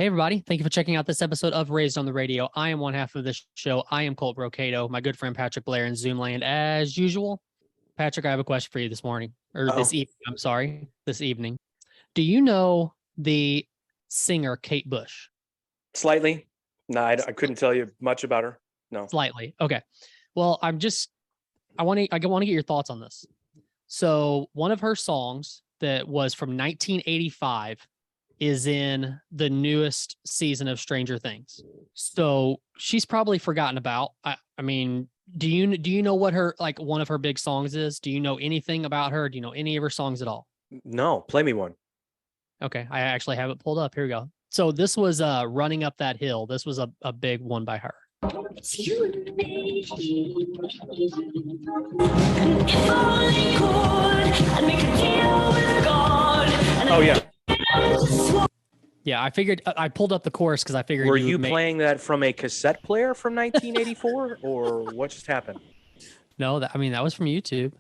Hey, everybody. Thank you for checking out this episode of Raised on the Radio. I am one half of this show. I am Colt Brocato, my good friend Patrick Blair in Zoomland. As usual, Patrick, I have a question for you this morning, or Uh-oh. this evening. I'm sorry, this evening. Do you know the singer Kate Bush? Slightly. No, I couldn't tell you much about her. No. Slightly. Okay. Well, I want to get your thoughts on this. So one of her songs that was from 1985 is in the newest season of Stranger Things. So she's probably forgotten about. I mean, do you know what her, like, one of her big songs is? Do you know anything about her? Do you know any of her songs at all? No, play me one. Okay, I actually have it pulled up. Here we go. So this was Running Up That Hill. This was a big one by her. It's you and me. And if only could, I'd make a deal with God. Oh, yeah. Yeah, I figured I pulled up the chorus because I figured. Were you playing that from a cassette player from 1984 or what just happened? No, that was from YouTube.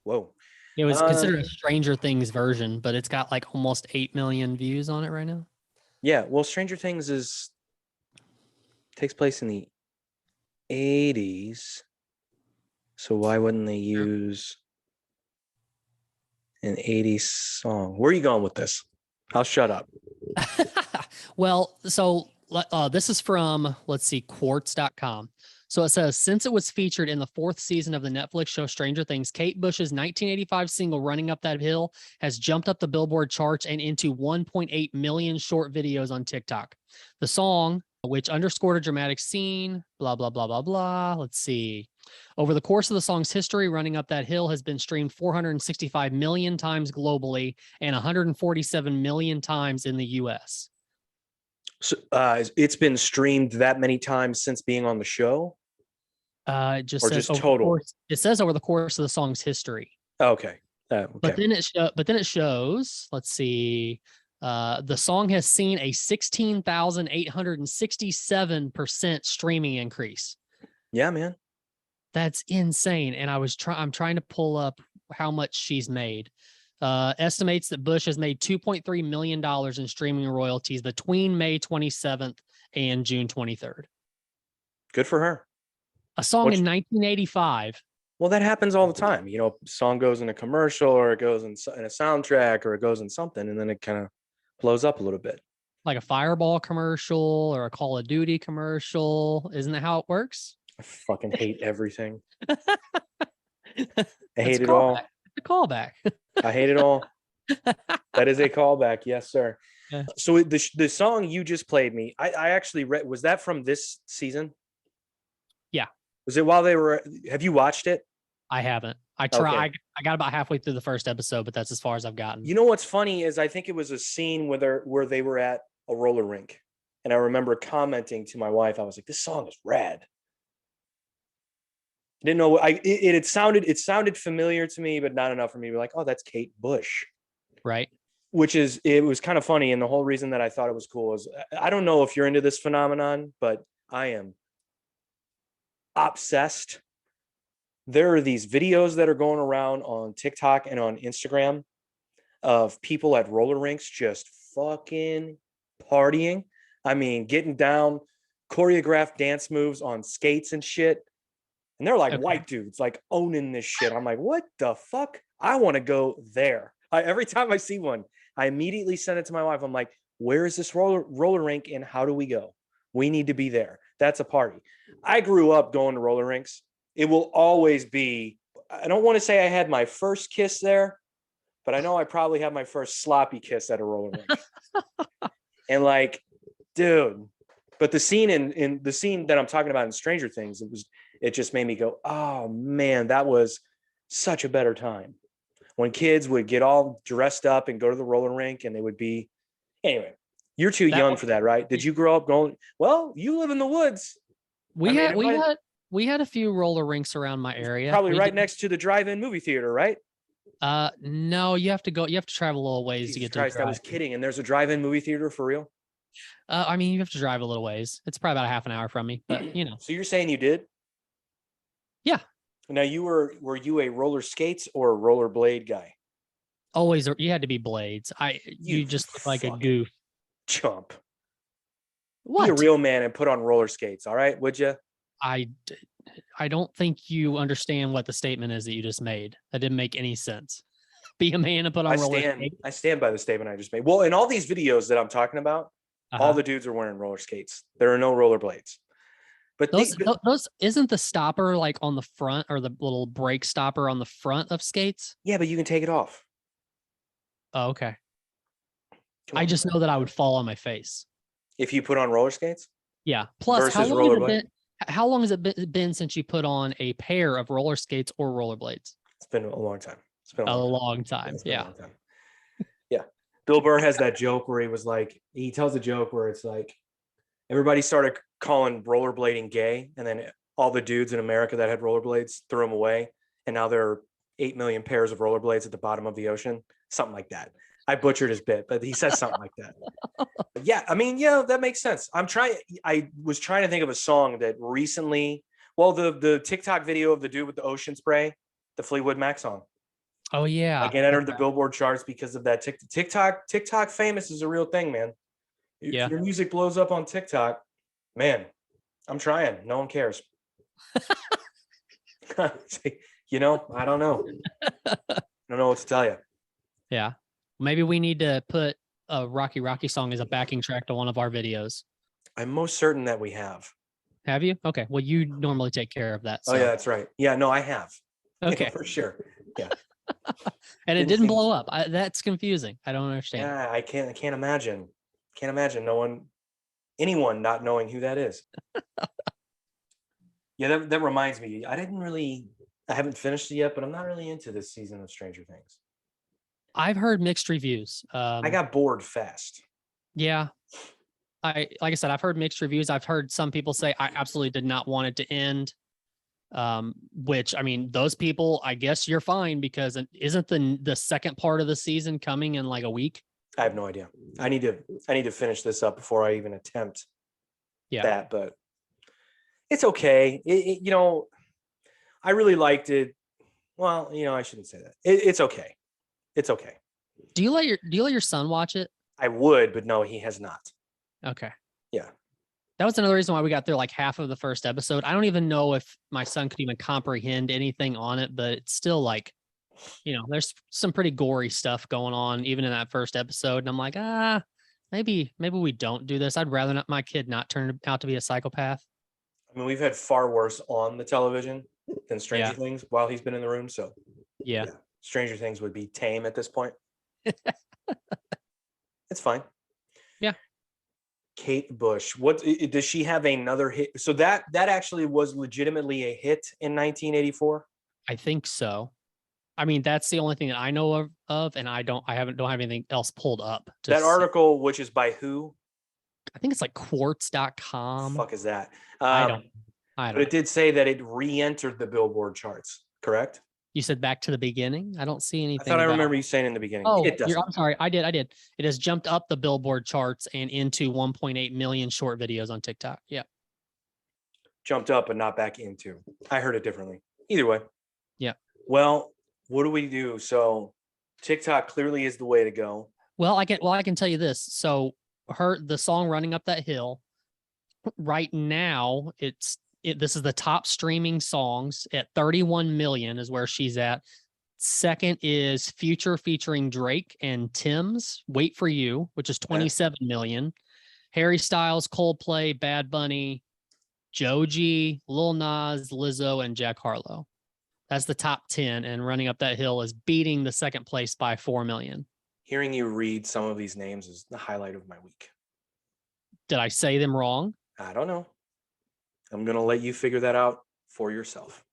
Whoa. It was considered a Stranger Things version, but it's got like almost 8 million views on it right now. Yeah, well, Stranger Things takes place in the 80s. So why wouldn't they use an 80s song? Where are you going with this? I'll shut up. Well, so this is from, let's see, quartz.com. So it says, since it was featured in the 4th season of the Netflix show Stranger Things, Kate Bush's 1985 single Running Up That Hill has jumped up the Billboard charts and into 1.8 million short videos on TikTok. The song, which underscored a dramatic scene, blah, blah, blah, blah, blah. Let's see. Over the course of the song's history, Running Up That Hill has been streamed 465 million times globally and 147 million times in the US. So, it's been streamed that many times since being on the show? It just or says just total? It says over the course of the song's history. Okay. Okay. But then it shows, let's see, the song has seen a 16,867% streaming increase. Yeah, man. That's insane. And I'm trying to pull up how much she's made. Estimates that Bush has made $2.3 million in streaming royalties between May 27th and June 23rd. Good for her. A song in 1985. Well, that happens all the time. You know, a song goes in a commercial or it goes in a soundtrack or it goes in something and then it kind of blows up a little bit. Like a Fireball commercial or a Call of Duty commercial. Isn't that how it works? I fucking hate everything. I hate it all. It's a callback. I hate it all. That is a callback. Yes, sir. Yeah. So the song you just played me, I actually read, was that from this season? Yeah. Was it while they were, have you watched it? I haven't. I tried. Okay. I got about halfway through the first episode, but that's as far as I've gotten. You know what's funny is I think it was a scene where they were at a roller rink. And I remember commenting to my wife, I was like, this song is rad. I didn't know it sounded familiar to me, but not enough for me to be like, oh, that's Kate Bush. Right. It was kind of funny. And the whole reason that I thought it was cool is I don't know if you're into this phenomenon, but I am obsessed. There are these videos that are going around on TikTok and on Instagram of people at roller rinks just fucking partying. I mean, getting down choreographed dance moves on skates and shit. And they're like white dudes, like owning this shit. I'm like, what the fuck? I want to go there. Every time I see one, I immediately send it to my wife. I'm like, where is this roller rink and how do we go? We need to be there. That's a party. I grew up going to roller rinks. It will always be, I don't want to say I had my first kiss there, but I know I probably had my first sloppy kiss at a roller rink. And like, dude, but the scene in the scene that I'm talking about in Stranger Things, it just made me go, oh man, that was such a better time. When kids would get all dressed up and go to the roller rink and they would be, anyway, you're too young for that, right? Did you grow up going, well, you live in the woods. We had a few roller rinks around my area. Probably next to the drive-in movie theater, right? No, you have to travel a little ways Jesus to get Christ, to the I was kidding. And there's a drive-in movie theater for real? I mean, you have to drive a little ways. It's probably about a half an hour from me, but you know. So you're saying you did? Yeah. Now were you a roller skates or a roller blade guy? Always, you had to be blades. You just look like a goof. Chump. What? Be a real man and put on roller skates. All right, would you? I d- I don't think you understand what the statement is that you just made. That didn't make any sense. Be a man and put on roller skates. I stand by the statement I just made. Well, in all these videos that I'm talking about, all Uh-huh. the dudes are wearing roller skates. There are no rollerblades. But Those isn't the stopper like on the front, or the little brake stopper on the front of skates? yeah, but you can take it off. Oh, okay. Come I on, just man. know that I would fall on my face. If you put on roller skates Yeah. Plus, versus rollerblade, how long has it been since you put on a pair of roller skates or rollerblades? it's been a long time. It's been A a long time. long time. It's been a Yeah. long time. Yeah. Bill Burr has that joke where he tells a joke where it's like everybody started calling rollerblading gay, and then all the dudes in America that had rollerblades threw them away, and now there are 8 million pairs of rollerblades at the bottom of the ocean, something like that. I butchered his bit, but he says something like that. But yeah, I mean, yeah, that makes sense. I was trying to think of a song that recently, well, the TikTok video of the dude with the ocean spray, the Fleetwood Mac song. Oh yeah. Like it entered the Billboard charts because of that TikTok famous is a real thing, man. If Yeah. your music blows up on TikTok, man, I'm trying. No one cares. You know, I don't know. I don't know what to tell you. Yeah. Maybe we need to put a Rocky Rocky song as a backing track to one of our videos. I'm most certain that we have. Have you? Okay. Well, you normally take care of that. Oh So. yeah, that's right. Yeah, no, I have. Okay. For sure. Yeah. And it Didn't didn't seem- blow up. That's confusing. I don't understand. Yeah, I can't imagine. Can't imagine anyone not knowing who that is. Yeah, that reminds me. I haven't finished it yet, but I'm not really into this season of Stranger Things. I've heard mixed reviews. I got bored fast. Yeah. Like I said, I've heard mixed reviews. I've heard some people say I absolutely did not want it to end. Which, I mean, those people, I guess you're fine, because isn't the second part of the season coming in like a week? I have no idea. I need to finish this up before I even attempt that, but it's okay. I really liked it. Well, I shouldn't say that. It's okay. It's okay. Do you let your son watch it? I would, but no, he has not. Okay. Yeah. That was another reason why we got through like half of the first episode. I don't even know if my son could even comprehend anything on it, but it's still like, there's some pretty gory stuff going on even in that first episode. And I'm like, maybe we don't do this. I'd rather not my kid not turn out to be a psychopath. I mean, we've had far worse on the television than Stranger Yeah. Things while he's been in the room. So Yeah. Stranger Things would be tame at this point. It's fine. Yeah. Kate Bush. What does she have another hit? So that actually was legitimately a hit in 1984. I think so. I mean, that's the only thing that I know of, and I don't have anything else pulled up. That article, which is by who? I think it's like quartz.com. Fuck is that? I don't But know. it did say that it re-entered the Billboard charts, correct? You said back to the beginning? I don't see anything. I thought I about- remember you saying in the beginning. Oh, It doesn't. I'm sorry. I did. It has jumped up the Billboard charts and into 1.8 million short videos on TikTok. Yeah. Jumped up but not back into. I heard it differently. Either way. Yeah. Well, what do we do? So TikTok clearly is the way to go. Well, I can tell you this. So the song Running Up That Hill right now, this is the top streaming songs at 31 million is where she's at. Second is Future featuring Drake and Tim's Wait For You, which is 27 million. Harry Styles, Coldplay, Bad Bunny, Joji, Lil Nas, Lizzo, and Jack Harlow. That's the top 10, and Running Up That Hill is beating the second place by 4 million. Hearing you read some of these names is the highlight of my week. Did I say them wrong? I don't know. I'm going to let you figure that out for yourself.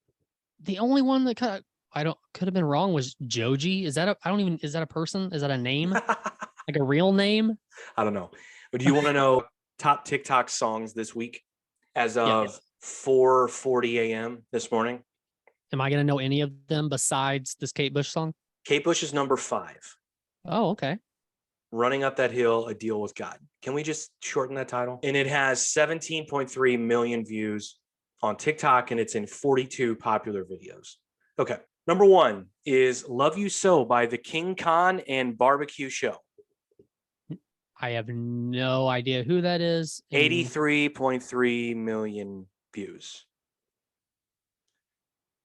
The only one that could have been wrong was Joji. Is that a person? Is that a name? Like a real name? I don't know. But do you want to know top TikTok songs this week as of 4:40 a.m. this morning? Am I going to know any of them besides this Kate Bush song? Kate Bush is number 5. Oh, okay. Running Up That Hill, A Deal with God. Can we just shorten that title? And it has 17.3 million views on TikTok, and it's in 42 popular videos. Okay. Number 1 is Love You So by The King Khan and Barbecue Show. I have no idea who that is. and 83.3 million views.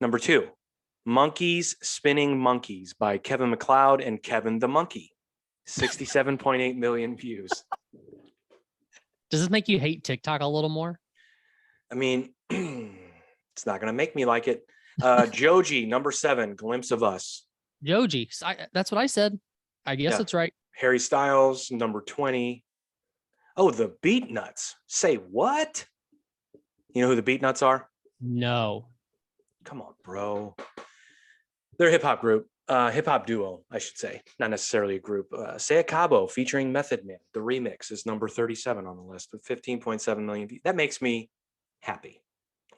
Number 2, Monkeys Spinning Monkeys by Kevin MacLeod and Kevin the Monkey. 67.8 million views. Does this make you hate TikTok a little more? I mean, it's not going to make me like it. Joji, number 7, Glimpse of Us. Joji. That's what I said. I guess Yeah. that's right. Harry Styles, number 20. Oh, the Beat Nuts. Say what? You know who the Beat Nuts are? No. Come on, bro. They're a hip hop group, hip hop duo, I should say, not necessarily a group. Say a Cabo featuring Method Man. The remix is number 37 on the list with 15.7 million views. That makes me happy.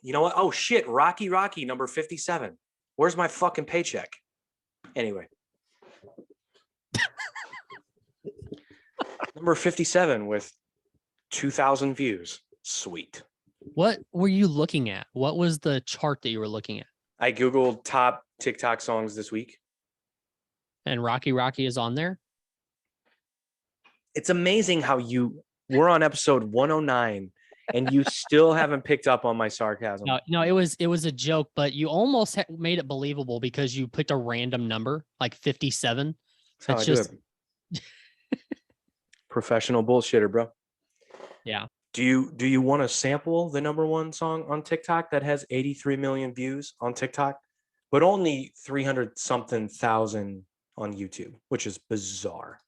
You know what? Oh shit, Rocky, number 57. Where's my fucking paycheck? Anyway. Number 57 with 2,000 views. Sweet. What were you looking at? What was the chart that you were looking at? I Googled top TikTok songs this week. And Rocky is on there? It's amazing how we're on episode 109 and you still haven't picked up on my sarcasm. No, it was a joke, but you almost made it believable because you picked a random number, like 57. That's how It's I do just it. Professional bullshitter, bro. Yeah. Do you want to sample the number 1 song on TikTok that has 83 million views on TikTok, but only 300 something thousand on YouTube, which is bizarre.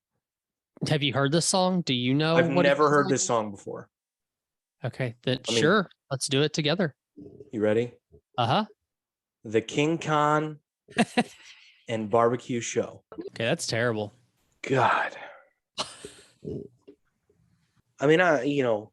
Have you heard this song? Do you know? I've what it never sounds heard like? this song before. Okay, then I mean- sure. Let's do it together. You ready? Uh-huh. The King Khan and Barbecue Show. Okay, that's terrible. God. I mean,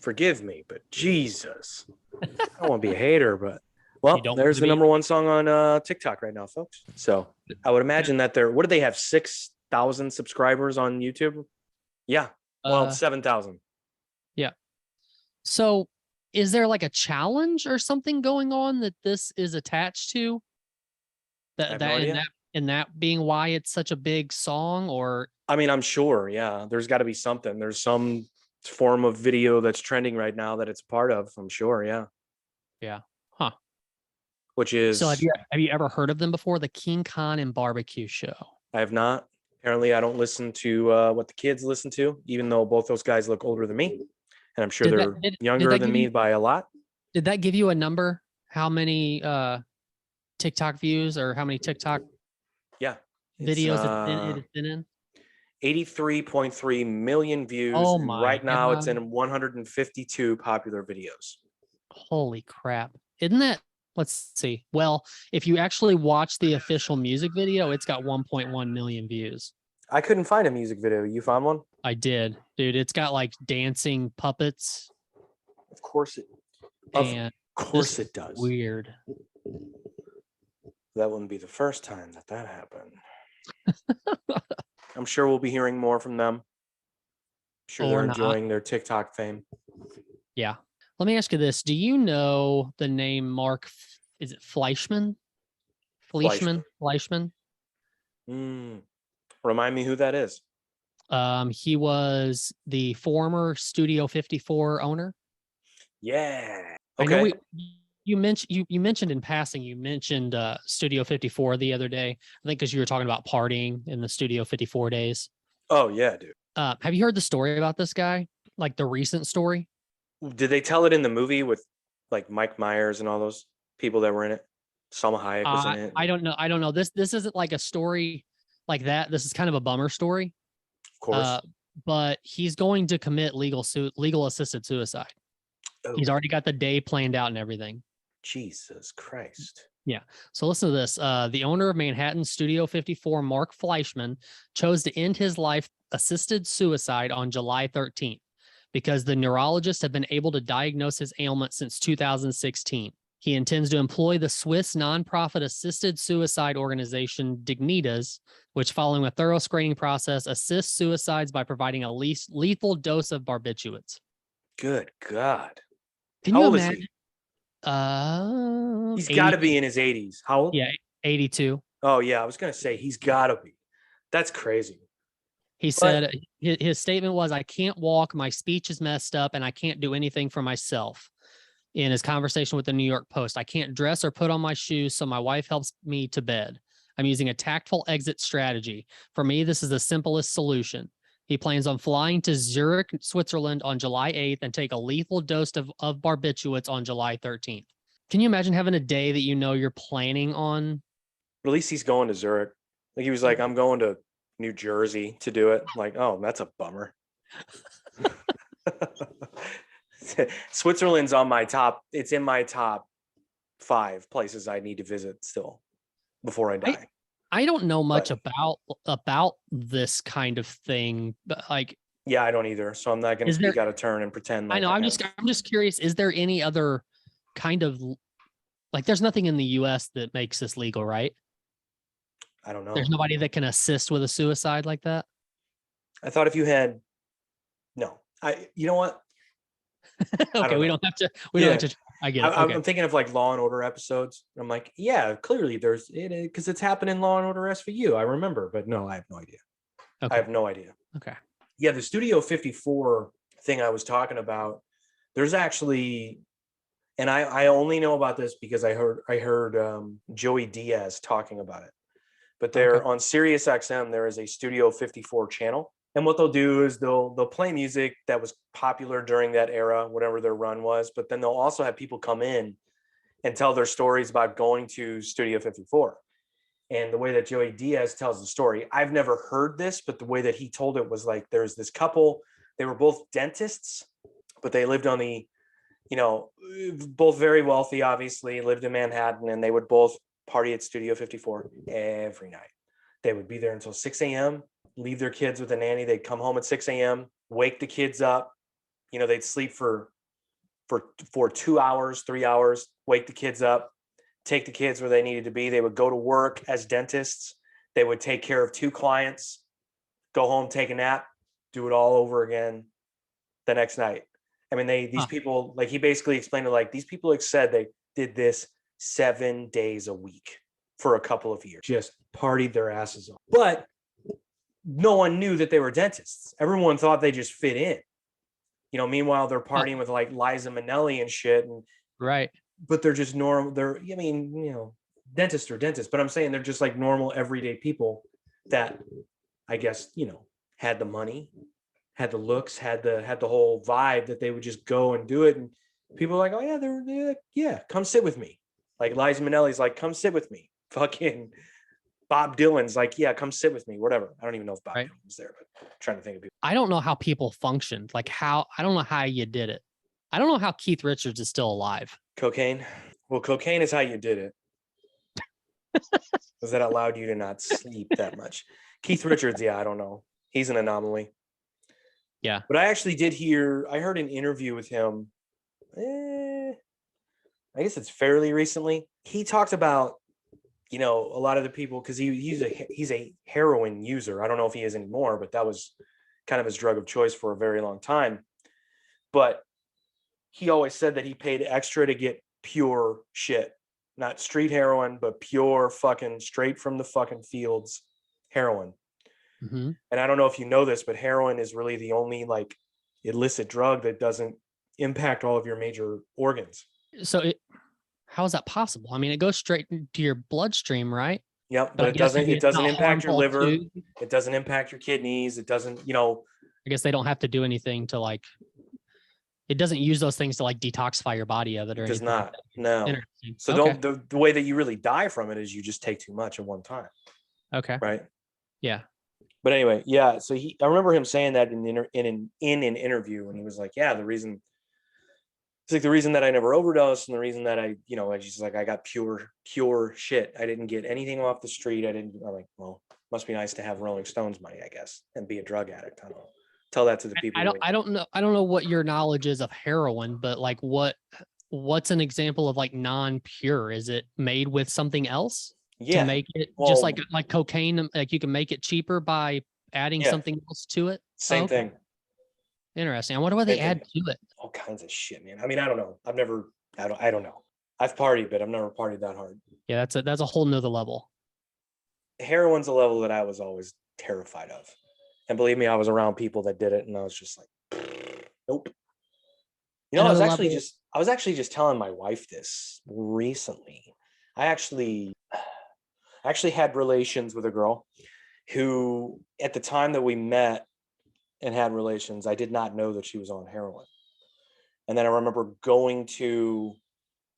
forgive me, but Jesus. I don't want to be a hater, but well, You don't there's wanna the be- number 1 song on TikTok right now, folks. So I would imagine that what do they have? 6,000 subscribers on YouTube? Yeah. Well, Uh, 7,000. So is there like a challenge or something going on that this is attached to? I have no idea. And that being why it's such a big song, or I mean, I'm sure. Yeah. There's got to be something. There's some form of video that's trending right now that it's a part of. I'm sure. Yeah. Yeah. Huh. Which is, So have you ever heard of them before? The King Khan and Barbecue Show. I have not. Apparently, I don't listen to what the kids listen to, even though both those guys look older than me. And I'm sure Did they're that- did younger that than give me you- by a lot. Did that give you a number? How many TikTok views or how many TikTok Yeah. videos It's, it's been in? 83.3 million views. Oh and my right now it's God. in 152 popular videos. Holy crap. Isn't that, let's see. Well, if you actually watch the official music video, it's got 1.1 million views. I couldn't find a music video. You found one? I did, dude. It's got like dancing puppets Of course it. Of and course just it does. weird. That wouldn't be the first time that happened. I'm sure we'll be hearing more from them. I'm sure Or they're not. enjoying their TikTok fame. Yeah. Let me ask you this. Do you know the name Mark? Is it Fleischman? Fleischman? Remind me who that is. He was the former Studio 54 owner. Yeah. I know Okay. you mentioned in passing, you mentioned Studio 54 the other day. I think because you were talking about partying in the Studio 54 days. Oh yeah, dude. Have you heard the story about this guy? Like the recent story? Did they tell it in the movie with like Mike Myers and all those people that were in it? Salma Hayek was in it. I don't know. I don't know. This isn't like a story like that. This is kind of a bummer story. Of course. But he's going to commit legal assisted suicide. He's Oh, already got the day planned out and everything. Jesus Christ. So listen to this. The owner of Manhattan Studio 54, Mark Fleischman, chose to end his life assisted suicide on July 13th because the neurologists have been able to diagnose his ailment since 2016. He intends to employ the Swiss nonprofit assisted suicide organization Dignitas, which, following a thorough screening process, assists suicides by providing a least lethal dose of barbiturates. Good God. Can How you old is imagine? he? He's got to be in his 80s. How old? Yeah, 82. Oh, yeah. I was going to say he's got to be. That's crazy. He said his statement was, "I can't walk, my speech is messed up, and I can't do anything for myself." In his conversation with the New York Post, "I can't dress or put on my shoes, so my wife helps me to bed. I'm using a tactful exit strategy. For me, this is the simplest solution." He plans on flying to Zurich, Switzerland on July 8th and take a lethal dose of barbiturates on July 13th. Can you imagine having a day that you know you're planning on? But at least he's going to Zurich. Like he was like, I'm going to New Jersey to do it. Like, oh, that's a bummer. Switzerland's on my top. It's in my top 5 places I need to visit still before I die. I don't know much But- about this kind of thing, but like, Yeah, I don't either. So I'm not going to Is there- speak out of turn and pretend. I Like know, I'm have- just curious, is there any other kind of, like, there's nothing in the US that makes this legal, right? I don't know. There's nobody that can assist with a suicide like that. I thought if you had, no, you know what? Okay, don't we know. don't have to. We don't have to. I get it. I'm Okay. thinking of like Law and Order episodes. I'm like, yeah, clearly there's it because it's happened in Law and Order SVU. I remember, but no, I have no idea. I Okay. have no idea. Okay. Yeah, the Studio 54 thing I was talking about, there's actually, and I only know about this because I heard Joey Diaz talking about it. But there Okay. on Sirius XM, there is a Studio 54 channel. And what they'll do is they'll play music that was popular during that era, whatever their run was. But then they'll also have people come in and tell their stories about going to Studio 54. And the way that Joey Diaz tells the story, I've never heard this, but the way that he told it was like there's this couple, they were both dentists, but they lived on the, both very wealthy, obviously, lived in Manhattan, and they would both party at Studio 54 every night. They would be there until 6 a.m., leave their kids with a nanny. They'd come home at 6 a.m., wake the kids up. They'd sleep for 2 hours, 3 hours, wake the kids up, take the kids where they needed to be. They would go to work as dentists. They would take care of 2 clients, go home, take a nap, do it all over again the next night. I mean, these people, like he basically explained it like these people like said they did this 7 days a week for a couple of years, just partied their asses off. But no one knew that they were dentists. Everyone thought they just fit in. Meanwhile, they're partying with like Liza Minnelli and shit. And Right. but they're just normal. Dentists are dentists, but I'm saying they're just like normal everyday people that I guess, had the money, had the looks, had the whole vibe that they would just go and do it. And people are like, oh yeah, they're like, yeah, come sit with me. Like Liza Minnelli's like, come sit with me. Fucking Bob Dylan's like, yeah, come sit with me, whatever. I don't even know if Bob Right. Dylan was there, but I'm trying to think of people. I don't know how people functioned. Like I don't know how you did it. I don't know how Keith Richards is still alive. Cocaine. Well, cocaine is how you did it. Because that allowed you to not sleep that much. Keith Richards, yeah, I don't know. He's an anomaly. Yeah. But I actually I heard an interview with him. I guess it's fairly recently. He talked about, a lot of the people, because he's a heroin user. I don't know if he is anymore, but that was kind of his drug of choice for a very long time. But he always said that he paid extra to get pure shit, not street heroin, but pure fucking straight from the fucking fields heroin. Mhm. And I don't know if you know this, but heroin is really the only like illicit drug that doesn't impact all of your major organs. So how is that possible? I mean, it goes straight to your bloodstream, right? Yep, I but it guess doesn't. maybe It it's not doesn't impact your harmful liver. to- It doesn't impact your kidneys. It doesn't. I guess they don't have to do anything to like. It doesn't use those things to like detoxify your body of it or It does anything like not. that. No. Interesting. So Okay. the way that you really die from it is you just take too much at one time, Okay. right? Yeah. But anyway, yeah. So I remember him saying that in an interview, and he was like, "Yeah, the reason that I never overdosed, and the reason that I just like I got pure shit. I didn't get anything off the street. I'm like, well, must be nice to have Rolling Stones money, I guess, and be a drug addict. I don't know. Tell that to the people. I don't know what your knowledge is of heroin, but like what's an example of like non-pure? Is it made with something else Yeah. to make it Well- just like cocaine? Like you can make it cheaper by adding Yeah. something else to it. Same Okay. thing. Interesting. I wonder what they Same add thing. to it. All kinds of shit, man. I mean, I don't know. I don't know. I've partied, but I've never partied that hard. Yeah, that's a whole nother level. Heroin's a level that I was always terrified of. And believe me, I was around people that did it, and I was just like, nope. I was Another actually level. just telling my wife this recently. I actually had relations with a girl who, at the time that we met and had relations, I did not know that she was on heroin. And then I remember going to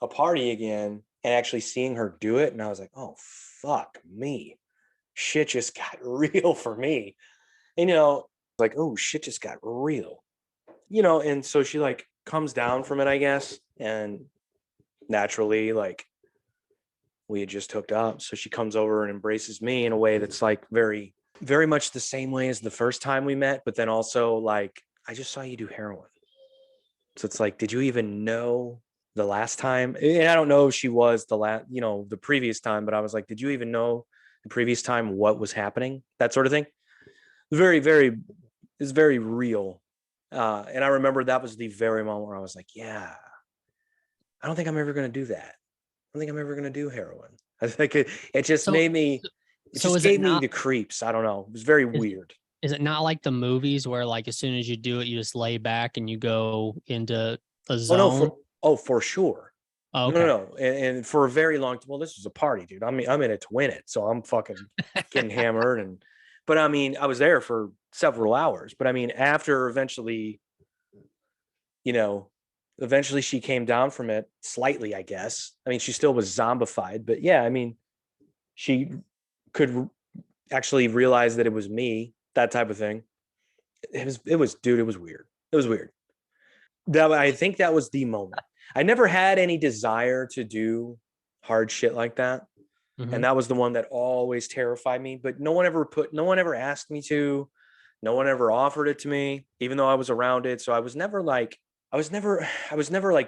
a party again and actually seeing her do it, and I was like, oh fuck me, shit just got real for me. And like, oh, shit just got real. And so she like comes down from it, I guess, and naturally, like, we had just hooked up, so she comes over and embraces me in a way that's like very, very much the same way as the first time we met, but then also like, I just saw you do heroin. So it's like, did you even know the last time? And I don't know if she was the previous time, but I was like, did you even know the previous time what was happening? That sort of thing. Very, very, is very real. And I remember that was the very moment where I was like, yeah, I don't think I'm ever going to do that. I don't think I'm ever going to do heroin. I think it just So, made me, it so just is it gave me not? the creeps. I don't know. It was very Is, weird. is it not like the movies where like as soon as you do it, you just lay back and you go into a Oh, no, zone? for sure. Oh, No, no, okay. no. And for a very long time, well, this was a party, dude. I mean, I'm in it to win it. So I'm fucking getting hammered. But I mean, I was there for several hours. But I mean, after you know, eventually she came down from it slightly, I guess. I mean, she still was zombified, but yeah, I mean, she could actually realize that it was me, that type of thing. Dude, it was weird. It was weird. I think that was the moment. I never had any desire to do hard shit like that. Mhm. And that was the one that always terrified me, but no one ever asked me to. No one ever offered it to me, even though I was around it. So I was never like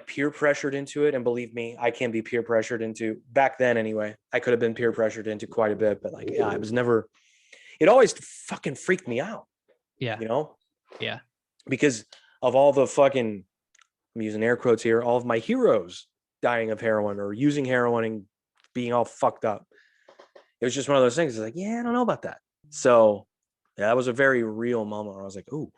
peer pressured into it. And believe me, I can be peer pressured into, back then anyway. I could have been peer pressured into quite a bit, but like, yeah, it always fucking freaked me out, Yeah. Yeah. because of all the fucking, I'm using air quotes here, all of my heroes dying of heroin or using heroin and being all fucked up. It was just one of those things. It's like, yeah, I don't know about that. So yeah, that was a very real moment where I was like, oh,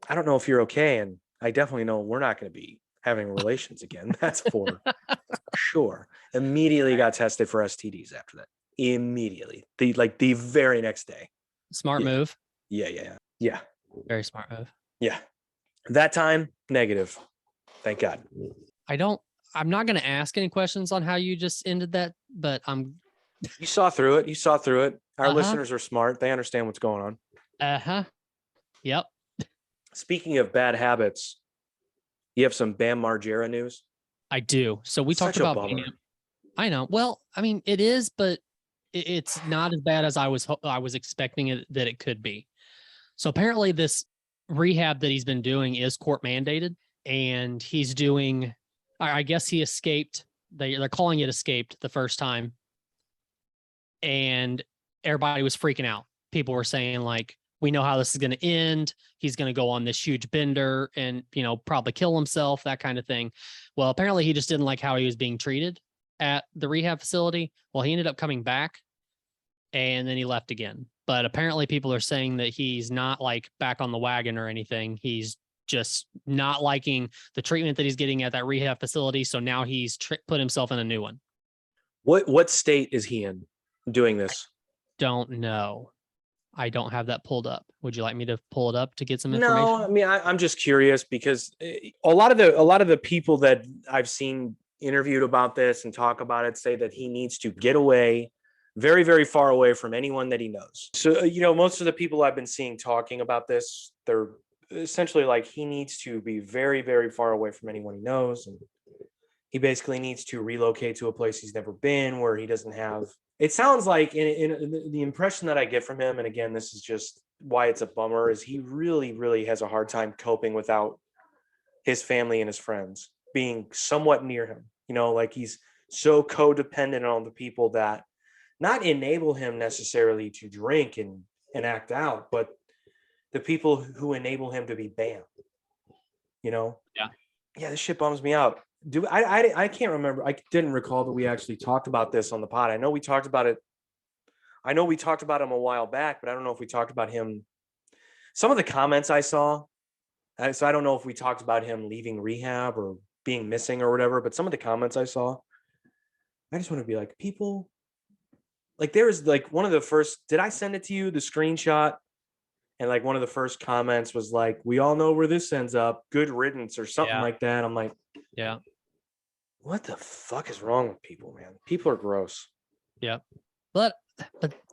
I don't know if you're okay. And I definitely know we're not going to be having relations again. That's for sure. Immediately got tested for STDs after that. Immediately. The very next day. Smart Yeah. move. Yeah. Very smart move. Yeah. That time, negative. Thank God. I'm not going to ask any questions on how you just ended that, but You saw through it. Our Uh-huh. listeners are smart. They understand what's going on. uh-huh. Yep. Speaking of bad habits, you have some Bam Margera news. I do. So we talked Such a about bummer. I know. Well, I mean, it is, but it's not as bad as I was expecting it that it could be. So apparently this rehab that he's been doing is court mandated, and he's doing, I guess he escaped. They're calling it escaped the first time. And everybody was freaking out. People were saying like, we know how this is going to end. He's going to go on this huge bender and, probably kill himself, that kind of thing. Well, apparently he just didn't like how he was being treated at the rehab facility. Well, he ended up coming back and then he left again. But apparently people are saying that he's not like back on the wagon or anything. He's just not liking the treatment that he's getting at that rehab facility. So now he's put himself in a new one. What state is he in doing this? Don't know. I don't have that pulled up. Would you like me to pull it up to get some information? No, I mean, I'm just curious because a lot of the people that I've seen interviewed about this and talk about it say that he needs to get away very, very far away from anyone that he knows. So, most of the people I've been seeing talking about this, they're essentially like, he needs to be very, very far away from anyone he knows. And he basically needs to relocate to a place he's never been, where he doesn't have, it sounds like in the impression that I get from him, and again, this is just why it's a bummer, is he really, really has a hard time coping without his family and his friends being somewhat near him. Like he's so codependent on the people that not enable him necessarily to drink and act out, but the people who enable him to be Bam. Yeah. This shit bums me out. I can't remember. I didn't recall that we actually talked about this on the pod. I know we talked about it. I know we talked about him a while back, but I don't know if we talked about him Some of the comments I saw, so I don't know if we talked about him leaving rehab or being missing or whatever, but some of the comments I saw, I just want to be like, people, like there was like one of the first, did I send it to you, the screenshot? And like one of the first comments was like, we all know where this ends up. Good riddance or something Yeah. like that. I'm like, Yeah. what the fuck is wrong with people, man? People are gross. But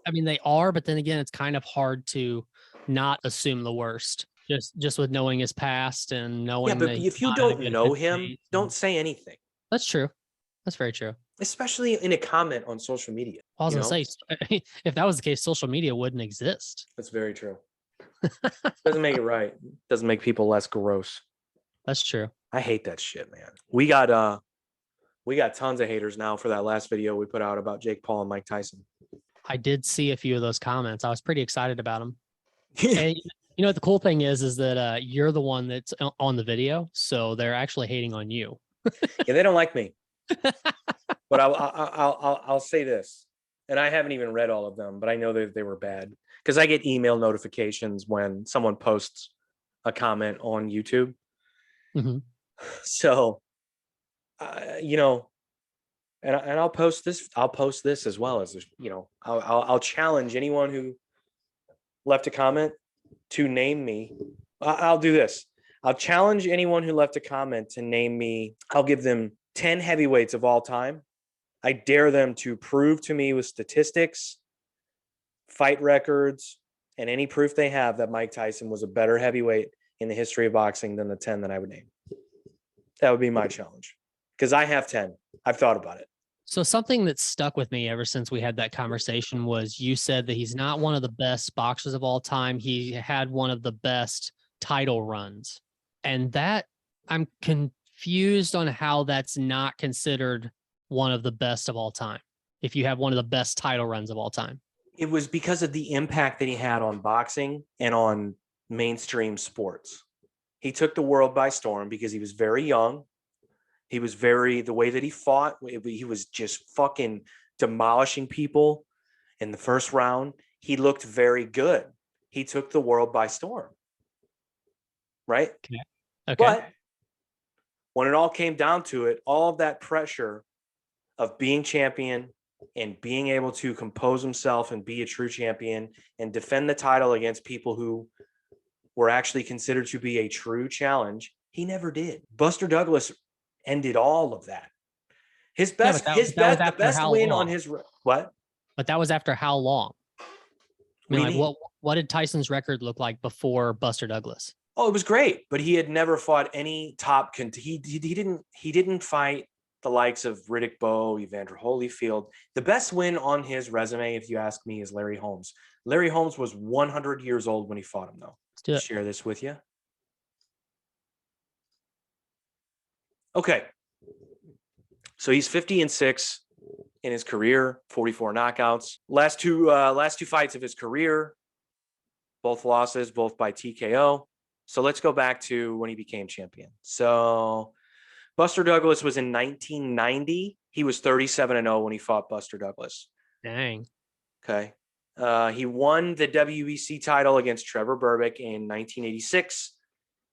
I mean they are, but then again, it's kind of hard to not assume the worst. Just with knowing his past and knowing Yeah, but that he's if you not in a don't good know headspace him, and- don't say anything, That's true. That's very true. especially in a comment on social media. I was you gonna know? say, if that was the case, social media wouldn't exist. That's very true. Doesn't make it right. Doesn't make people less gross. That's true. I hate that shit, man. We got tons of haters now for that last video we put out about Jake Paul and Mike Tyson. I did see a few of those comments. I was pretty excited about them. And you know what the cool thing is that you're the one that's on the video, so they're actually hating on you. Yeah, they don't like me. But I'll say this, and I haven't even read all of them, but I know that they were bad because I get email notifications when someone posts a comment on YouTube. Mhm. So, you know, and I'll post this. I'll post this as well as you know. I'll challenge anyone who left a comment to name me. I'll do this. I'll challenge anyone who left a comment to name me. I'll give them 10 heavyweights of all time. I dare them to prove to me with statistics, fight records, and any proof they have that Mike Tyson was a better heavyweight in the history of boxing than the 10 that I would name. That would be my challenge because I have 10. I've thought about it. So something that stuck with me ever since we had that conversation was you said that he's not one of the best boxers of all time. He had one of the best title runs. And that I'm confused on how that's not considered one of the best of all time. If you have one of the best title runs of all time. It was because of the impact that he had on boxing and on mainstream sports. He took the world by storm because he was very young. He was the way that he fought, he was just fucking demolishing people in the first round. He looked very good. He took the world by storm. Right? Okay. But when it all came down to it, all of that pressure of being champion and being able to compose himself and be a true champion and defend the title against people who were actually considered to be a true challenge, he never did. Buster Douglas ended all of that. His best, the best win on his what? But that was after how long? I mean, like what did Tyson's record look like before Buster Douglas? Oh, it was great, but he had never fought any top. He didn't fight the likes of Riddick Bowe, Evander Holyfield. The best win on his resume, if you ask me, is Larry Holmes. Larry Holmes was 100 years old when he fought him, though. Let's do it. Share this with you. Okay. So he's 50-6 in his career, 44 knockouts. Last two fights of his career, both losses, both by TKO. So let's go back to when he became champion. So Buster Douglas was in 1990. He was 37-0 when he fought Buster Douglas. Dang. Okay. He won the WEC title against Trevor Berbick in 1986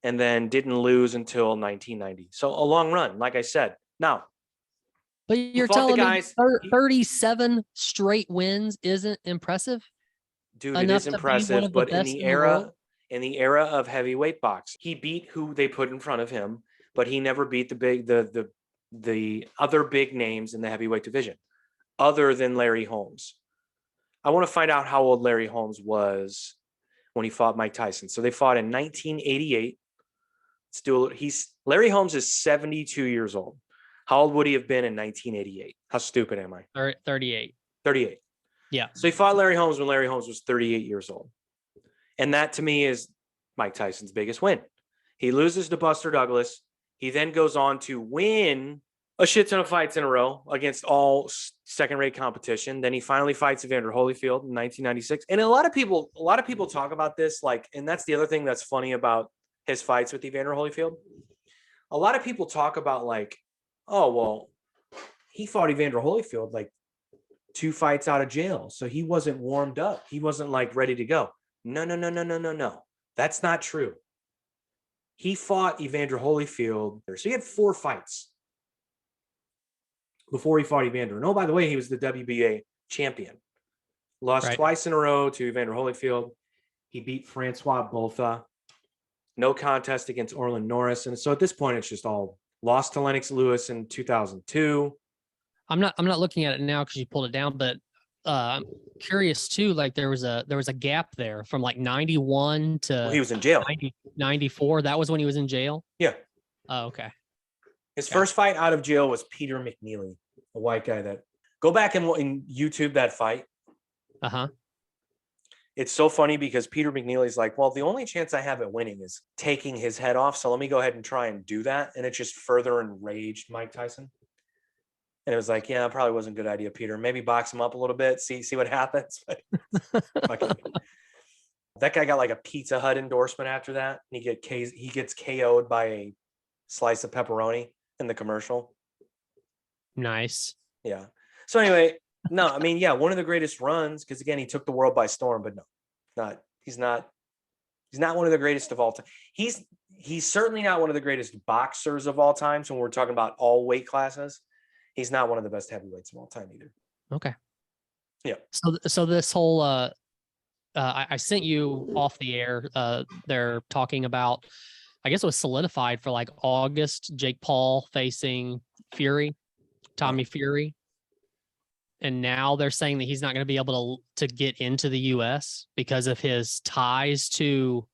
and then didn't lose until 1990. So a long run, like I said. Now, But you're fought the telling me guys- 37 straight wins isn't impressive? dude, it Enough is to be one impressive, of the but in best the in the world? era of heavyweight boxing, he beat who they put in front of him, but he never beat the other big names in the heavyweight division other than Larry Holmes. I want to find out how old Larry Holmes was when he fought Mike Tyson. So they fought in 1988. Larry Holmes is 72 years old. How old would he have been in 1988? How stupid am I? 38. 38. Yeah. So he fought Larry Holmes when Larry Holmes was 38 years old. And that to me is Mike Tyson's biggest win. He loses to Buster Douglas. He then goes on to win a shit ton of fights in a row against all second-rate competition. Then he finally fights Evander Holyfield in 1996. And a lot of people talk about this, like, and that's the other thing that's funny about his fights with Evander Holyfield. A lot of people talk about like, oh, well, he fought Evander Holyfield like 2 fights out of jail. So he wasn't warmed up. He wasn't like ready to go. No. That's not true. He fought Evander Holyfield. So he had 4 fights before he fought Evander. And oh, by the way, he was the WBA champion. Lost Right. twice in a row to Evander Holyfield. He beat Francois Botha. No contest against Orlin Norris. And so at this point, it's just all lost to Lennox Lewis in 2002. I'm not looking at it now because you pulled it down, but I'm curious too. Like there was a gap there from like 91 to Well, he was in jail. 94. That was when he was in jail. Yeah. Oh, okay. His Okay. first fight out of jail was Peter McNeely, a white guy that go back and YouTube that fight. Uh-huh. It's so funny because Peter McNeely's like, well, the only chance I have at winning is taking his head off. So let me go ahead and try and do that. And it just further enraged Mike Tyson. And it was like, yeah, it probably wasn't a good idea, Peter. Maybe box him up a little bit, see what happens. That guy got like a Pizza Hut endorsement after that. And he gets KO'd by a slice of pepperoni in the commercial. Nice. Yeah. So anyway, no, I mean, yeah, one of the greatest runs, because again, he took the world by storm, but no, he's not one of the greatest of all time. He's certainly not one of the greatest boxers of all time. So when we're talking about all weight classes, he's not one of the best heavyweights of all time either. Okay. Yeah. So this whole I sent you off the air. They're talking about, I guess it was solidified for like August, Jake Paul facing Tommy Fury. And now they're saying that he's not going to be able to get into the US because of his ties to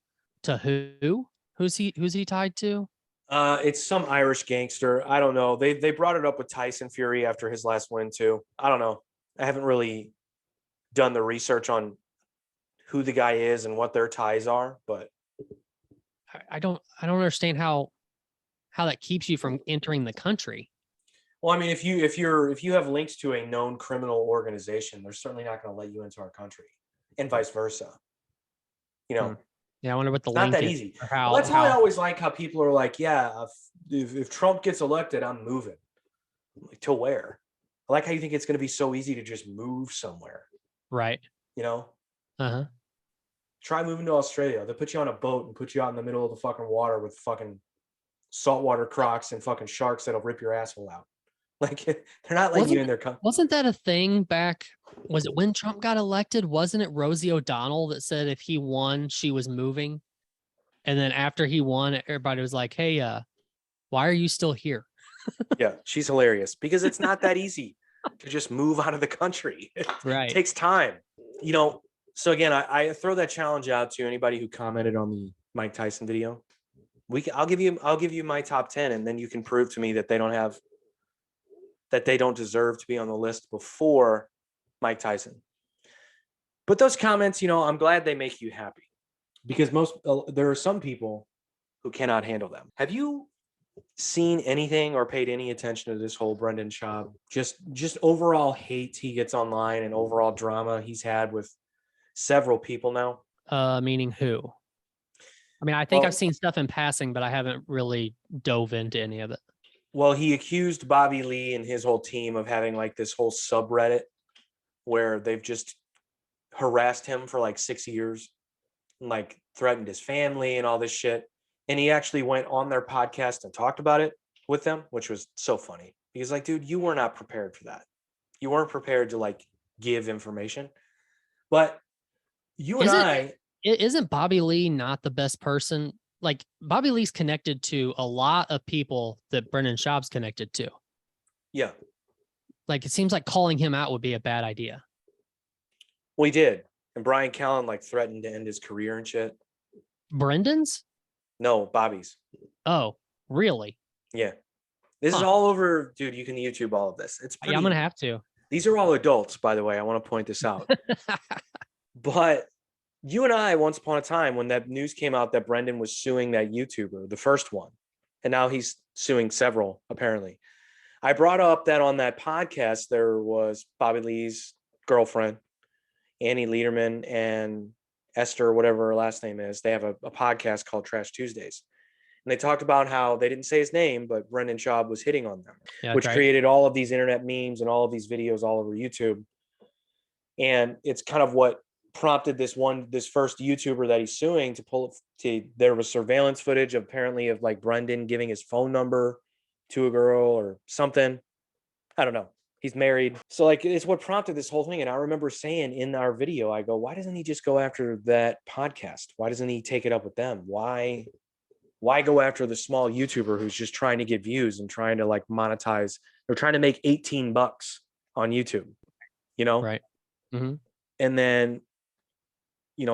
who? Who's he tied to? It's some Irish gangster. I don't know. They brought it up with Tyson Fury after his last win too. I don't know. I haven't really done the research on who the guy is and what their ties are, but I don't understand how that keeps you from entering the country. well, I mean, if you have links to a known criminal organization, they're certainly not going to let you into our country, and vice versa. You know, Yeah, I wonder what the it's not link that is. easy. Or how, Well, that's why I how always like how people are like, yeah, if Trump gets elected, I'm moving. Like, to where? I like how you think it's going to be so easy to just move somewhere. right. You know, Uh-huh. try moving to Australia. They put you on a boat and put you out in the middle of the fucking water with fucking saltwater crocs and fucking sharks that'll rip your asshole out. Like, they're not letting you in their country. Wasn't that a thing back? Was it when Trump got elected? Wasn't it Rosie O'Donnell that said if he won, she was moving? And then after he won, everybody was like, hey, why are you still here? Yeah, she's hilarious because it's not that easy to just move out of the country. It Right. takes time. You know, so again, I throw that challenge out to anybody who commented on the Mike Tyson video. I'll give you my top 10, and then you can prove to me that they don't deserve to be on the list before Mike Tyson. But those comments, you know, I'm glad they make you happy because there are some people who cannot handle them. Have you seen anything or paid any attention to this whole Brendan Schaub? Just overall hate he gets online and overall drama he's had with several people now. Meaning who? I mean, I think Well- I've seen stuff in passing, but I haven't really dove into any of it. Well, he accused Bobby Lee and his whole team of having like this whole subreddit where they've just harassed him for like 6 years and like threatened his family and all this shit. And he actually went on their podcast and talked about it with them, which was so funny. Because like, dude, you were not prepared for that. You weren't prepared to like give information. But you and Isn't- Isn't Bobby Lee not the best person? Like Bobby Lee's connected to a lot of people that Brendan Schaub's connected to. yeah, Like it seems like calling him out would be a bad idea. we did. And Brian Callen like threatened to end his career and shit. Brendan's? No, Bobby's. Oh, really? Yeah. This is Huh. all over, dude. You can YouTube all of this. It's pretty, Yeah, I'm gonna have to. these are all adults, by the way. I want to point this out. But you and I, once upon a time, when that news came out that Brendan was suing that YouTuber, the first one, and now he's suing several, apparently. I brought up that on that podcast, there was Bobby Lee's girlfriend, Annie Lederman, and Esther, whatever her last name is. They have a podcast called Trash Tuesdays. And they talked about how they didn't say his name, but Brendan Schaub was hitting on them, Yeah, which right. created all of these internet memes and all of these videos all over YouTube. And it's kind of what prompted this first YouTuber that he's suing there was surveillance footage apparently of like Brendan giving his phone number to a girl or something. I don't know. He's married. So like it's what prompted this whole thing. And I remember saying in our video, I go, why doesn't he just go after that podcast? Why doesn't he take it up with them? Why go after the small YouTuber who's just trying to get views and trying to like monetize? They're trying to make $18 on YouTube, you know? Right. Mm-hmm. And then,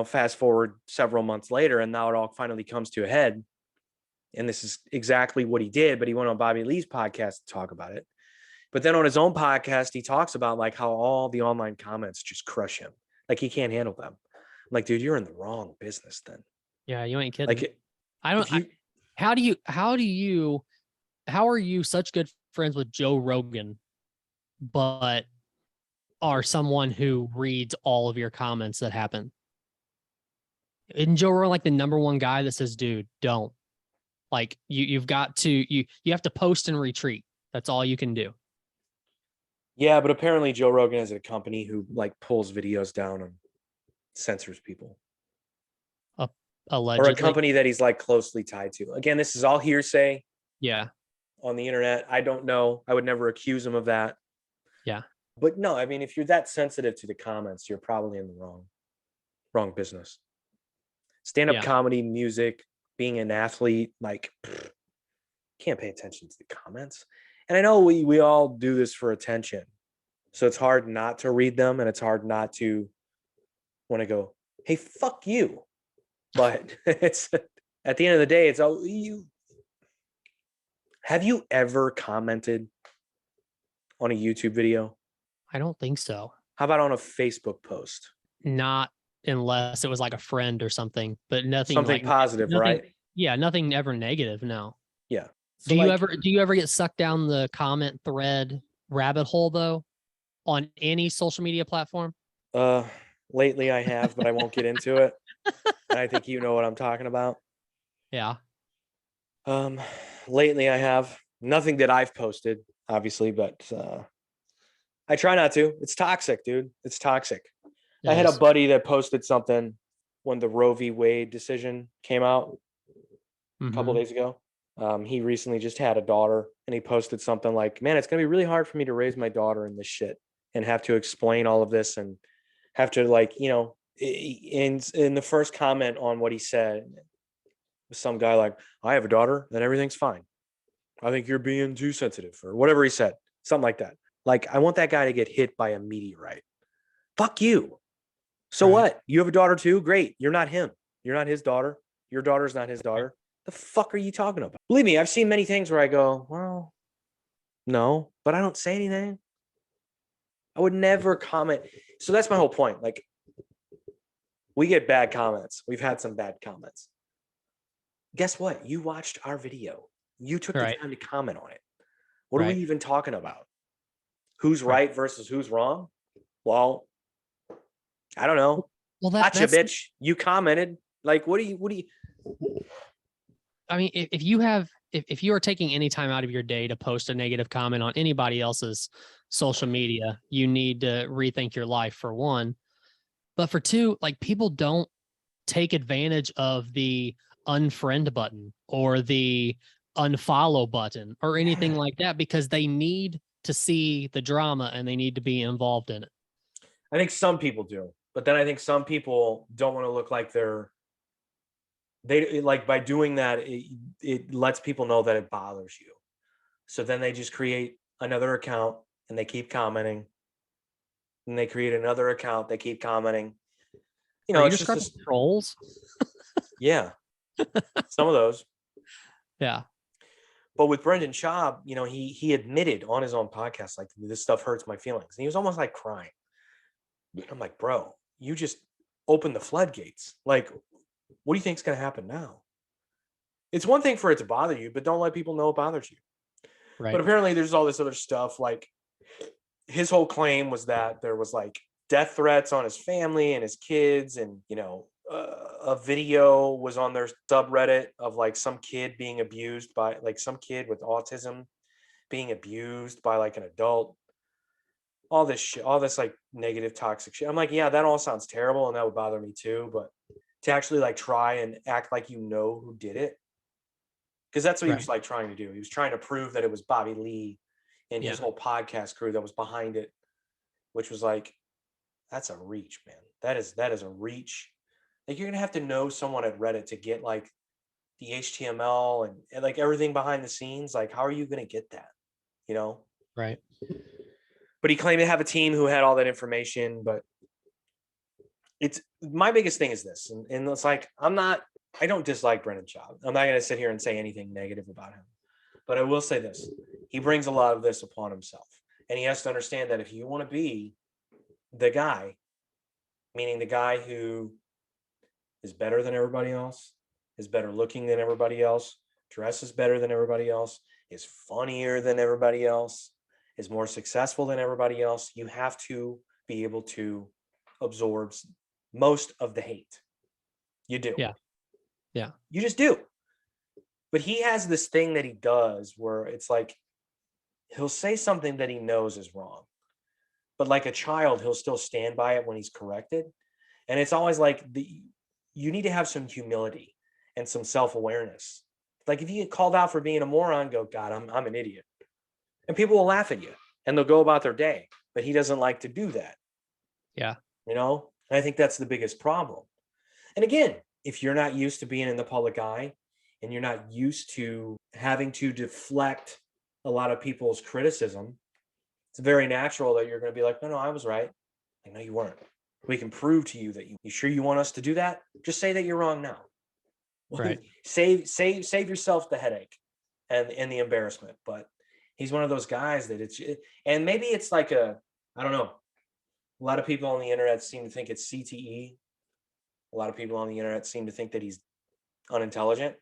fast forward several months later, and now it all finally comes to a head. And this is exactly what he did, but he went on Bobby Lee's podcast to talk about it. But then on his own podcast, he talks about like how all the online comments just crush him. Like he can't handle them. I'm like, dude, you're in the wrong business then. Yeah, you ain't kidding. Like, how are you such good friends with Joe Rogan, but are someone who reads all of your comments that happen? Isn't Joe Rogan like the number one guy that says, dude, don't? Like you've got to, you have to post and retreat. That's all you can do. Yeah, but apparently Joe Rogan is a company who like pulls videos down and censors people. Allegedly. Or a company that he's like closely tied to. Again, this is all hearsay. Yeah. On the internet. I don't know. I would never accuse him of that. Yeah. But no, I mean, if you're that sensitive to the comments, you're probably in the wrong business. Stand-up comedy, music, being an athlete, like can't pay attention to the comments. And I know we all do this for attention. So it's hard not to read them and it's hard not to want to go, hey, fuck you. But it's at the end of the day, it's all you. Have you ever commented on a YouTube video? I don't think so. How about on a Facebook post? Not unless it was like a friend or something, but nothing like positive, nothing, right? Yeah, nothing ever negative. No. Yeah. So do you ever get sucked down the comment thread rabbit hole though, on any social media platform? Lately I have, but I won't get into it. And I think you know what I'm talking about. Yeah. Lately I have nothing that I've posted, obviously, but I try not to. It's toxic, dude. It's toxic. I had a buddy that posted something when the Roe v. Wade decision came out a couple days ago. He recently just had a daughter and he posted something like, man, it's going to be really hard for me to raise my daughter in this shit and have to explain all of this and have to like, in the first comment on what he said, some guy like, I have a daughter and everything's fine. I think you're being too sensitive or whatever he said, something like that. Like, I want that guy to get hit by a meteorite. Fuck you. So Right. what? You have a daughter too? Great. You're not him. You're not his daughter. Your daughter's not his daughter. The fuck are you talking about? Believe me, I've seen many things where I go, well, no, but I don't say anything. I would never comment. So that's my whole point. Like, we get bad comments. We've had some bad comments. Guess what? You watched our video. You took the time to comment on it. What are we even talking about? Who's right versus who's wrong? Well, I don't know. Well, gotcha, bitch. You commented. Like, what do you? I mean, if you are taking any time out of your day to post a negative comment on anybody else's social media, you need to rethink your life for one. But for two, like people don't take advantage of the unfriend button or the unfollow button or anything like that because they need to see the drama and they need to be involved in it. I think some people do, but then I think some people don't want to look like they like by doing that, it lets people know that it bothers you. So then they just create another account and they keep commenting. And they create another account, they keep commenting. It's just trolls. Yeah. Some of those. Yeah. But with Brendan Schaub, he admitted on his own podcast, like, this stuff hurts my feelings. And he was almost like crying. I'm like, bro, you just opened the floodgates. Like, what do you think is going to happen now? It's one thing for it to bother you, but don't let people know it bothers you. Right. But apparently there's all this other stuff. Like, his whole claim was that there was like death threats on his family and his kids. And, a video was on their subreddit of like some kid being abused by like some kid with autism being abused by like an adult. all this shit, all this like negative toxic shit. I'm like, yeah, that all sounds terrible and that would bother me too. But to actually like try and act like you know who did it, because that's what he Right. was like trying to do. He was trying to prove that it was Bobby Lee and his Yeah. whole podcast crew that was behind it, which was like, that's a reach, man. That is a reach. Like, you're gonna have to know someone at Reddit to get like the HTML and like everything behind the scenes. Like, how are you gonna get that? You know? Right. But he claimed to have a team who had all that information. But it's my biggest thing is this, and it's like I don't dislike Brendan Schaub. I'm not gonna sit here and say anything negative about him. But I will say this: he brings a lot of this upon himself, and he has to understand that if you want to be the guy, meaning the guy who is better than everybody else, is better looking than everybody else, dresses better than everybody else, is funnier than everybody else, is more successful than everybody else, you have to be able to absorb most of the hate. You do. Yeah. Yeah. You just do. But he has this thing that he does where it's like he'll say something that he knows is wrong. But like a child, he'll still stand by it when he's corrected. And it's always like you need to have some humility and some self-awareness. Like if you get called out for being a moron, go, God, I'm an idiot. And people will laugh at you and they'll go about their day. But he doesn't like to do that. Yeah. You know? And I think that's the biggest problem. And again, if you're not used to being in the public eye and you're not used to having to deflect a lot of people's criticism, it's very natural that you're going to be like, no, I was right. Like, no, you weren't. We can prove to you that you sure you want us to do that? Just say that you're wrong now. Right. Save yourself the headache and the embarrassment. But he's one of those guys that and maybe it's like I don't know. A lot of people on the internet seem to think it's CTE. A lot of people on the internet seem to think that he's unintelligent.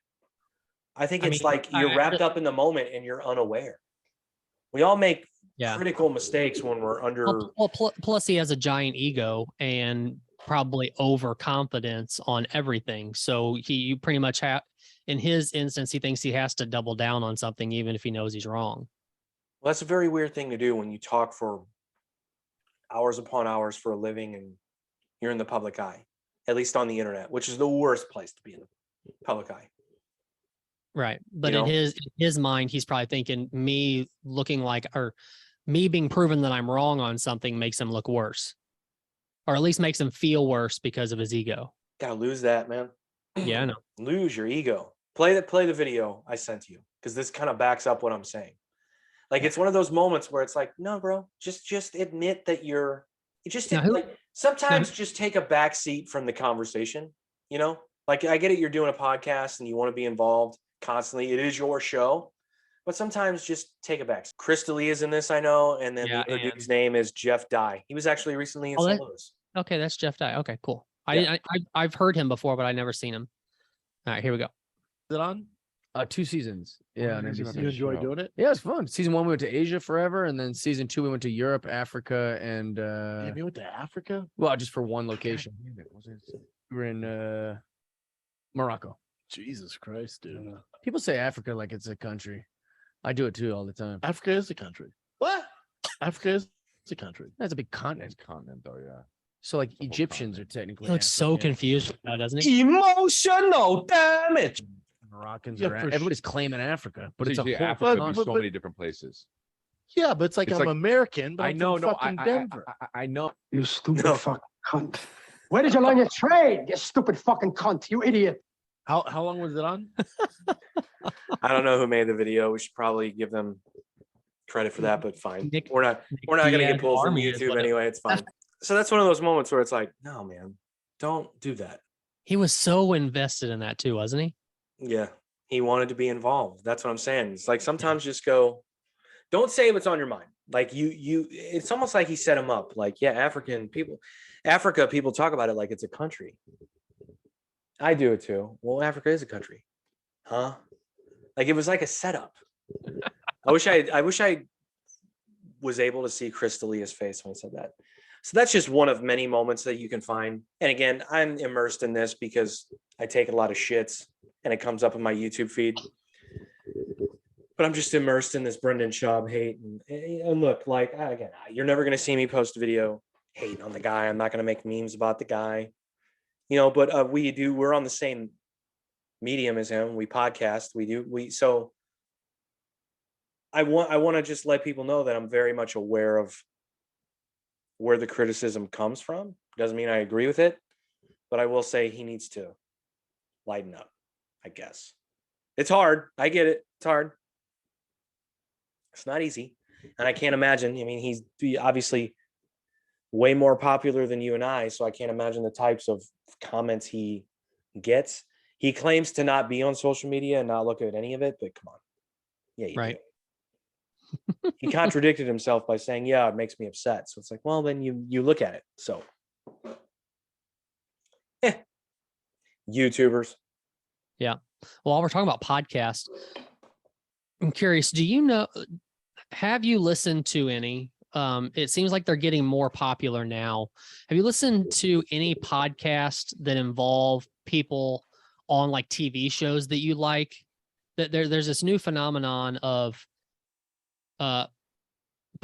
I think it's like you're wrapped up in the moment and you're unaware. We all make critical mistakes when we're under. Well, plus he has a giant ego and probably overconfidence on everything. So you pretty much have, in his instance, he thinks he has to double down on something even if he knows he's wrong. Well, that's a very weird thing to do when you talk for hours upon hours for a living and you're in the public eye, at least on the internet, which is the worst place to be in the public eye. Right. But in his mind, he's probably thinking me looking like, or me being proven that I'm wrong on something makes him look worse, or at least makes him feel worse because of his ego. Gotta lose that, man. Yeah, I know. Lose your ego. Play the video I sent you, because this kind of backs up what I'm saying. Like, it's one of those moments where it's like, no, bro, just admit that sometimes just take a back seat from the conversation, you know? Like, I get it, you're doing a podcast and you want to be involved constantly. It is your show, but sometimes just take a back. Chris D'Elia is in this, I know, and then the other dude's name is Jeff Dye. He was actually recently in St. Louis. Okay, that's Jeff Dye. Okay, cool. I've heard him before, but I never seen him. All right, here we go. Is it on? 2 seasons. Yeah, on NBC. You enjoy doing it? Yeah, it's fun. Season 1 we went to Asia forever, and then season 2 we went to Europe, Africa, and Damn, you went to Africa? well, just for one location. We were in Morocco. Jesus Christ, dude. People say Africa like it's a country. I do it too all the time. Africa is a country. What? Africa is a country. That's a big continent. Continent though, yeah. So like Egyptians are technically He looks so African. confused now, doesn't he? Emotional damage. Moroccans Yeah, are for everybody's claiming Africa, but it's a whole Africa but- could be continent. so but- many different places. Yeah, but it's like It's I'm like- American, but I I'm know, from no, fucking Denver. I know. You stupid No. fucking cunt. Where did you learn your trade, you stupid fucking cunt, you idiot? How long was it on? I don't know who made the video. We should probably give them credit for that, but fine. Nick- We're not gonna Diaz get pulled from Army is YouTube what it- anyway. It's fine. So that's one of those moments where it's like, no, man, don't do that. He was so invested in that too, wasn't he? Yeah, he wanted to be involved. That's what I'm saying. It's like sometimes just go, don't say what's on your mind. Like it's almost like he set him up. Like, yeah, Africa people talk about it like it's a country. I do it too. Well, Africa is a country, huh? Like, it was like a setup. I wish I was able to see Chris D'Elia's face when I said that. So that's just one of many moments that you can find. And again, I'm immersed in this because I take a lot of shits and it comes up in my YouTube feed. but I'm just immersed in this Brendan Schaub hate. And look, like, again, you're never going to see me post a video hating on the guy. I'm not going to make memes about the guy, but we're on the same medium as him. We podcast, so I want to just let people know that I'm very much aware of where the criticism comes from. Doesn't mean I agree with it, but I will say he needs to lighten up, I guess. It's hard. I get it. It's hard. It's not easy. And I can't imagine. I mean, he's obviously way more popular than you and I, so I can't imagine the types of comments he gets. He claims to not be on social media and not look at any of it, but come on. Yeah, you Right. do. He contradicted himself by saying, yeah, it makes me upset. So it's like, well, then you look at it. So YouTubers. Well, while we're talking about podcasts, I'm curious, have you listened to any? It seems like they're getting more popular now. Have you listened to any podcast that involve people on like TV shows that you like? That there's this new phenomenon of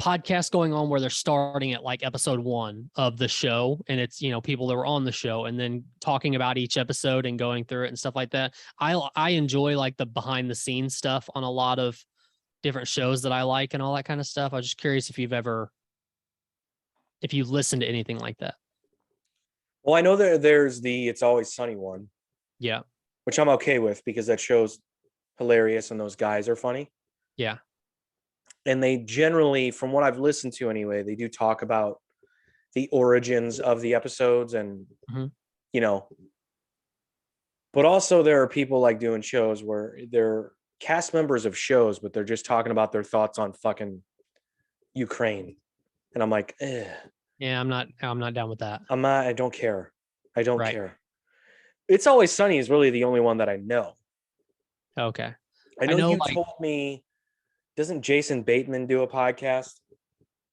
podcasts going on where they're starting at like episode 1 of the show, and it's people that were on the show and then talking about each episode and going through it and stuff like that. I enjoy like the behind the scenes stuff on a lot of different shows that I like and all that kind of stuff. I was just curious if you've listened to anything like that. Well, I know there's the It's Always Sunny one, Yeah. which I'm okay with because that show's hilarious and those guys are funny. Yeah. And they generally, from what I've listened to anyway, they do talk about the origins of the episodes and, Mhm. But also there are people like doing shows where they're cast members of shows, but they're just talking about their thoughts on fucking Ukraine. And I'm like, Yeah, I'm not down with that. I don't care. I don't Right. care. It's Always Sunny is really the only one that I know. Okay. I know you like- told me, doesn't Jason Bateman do a podcast?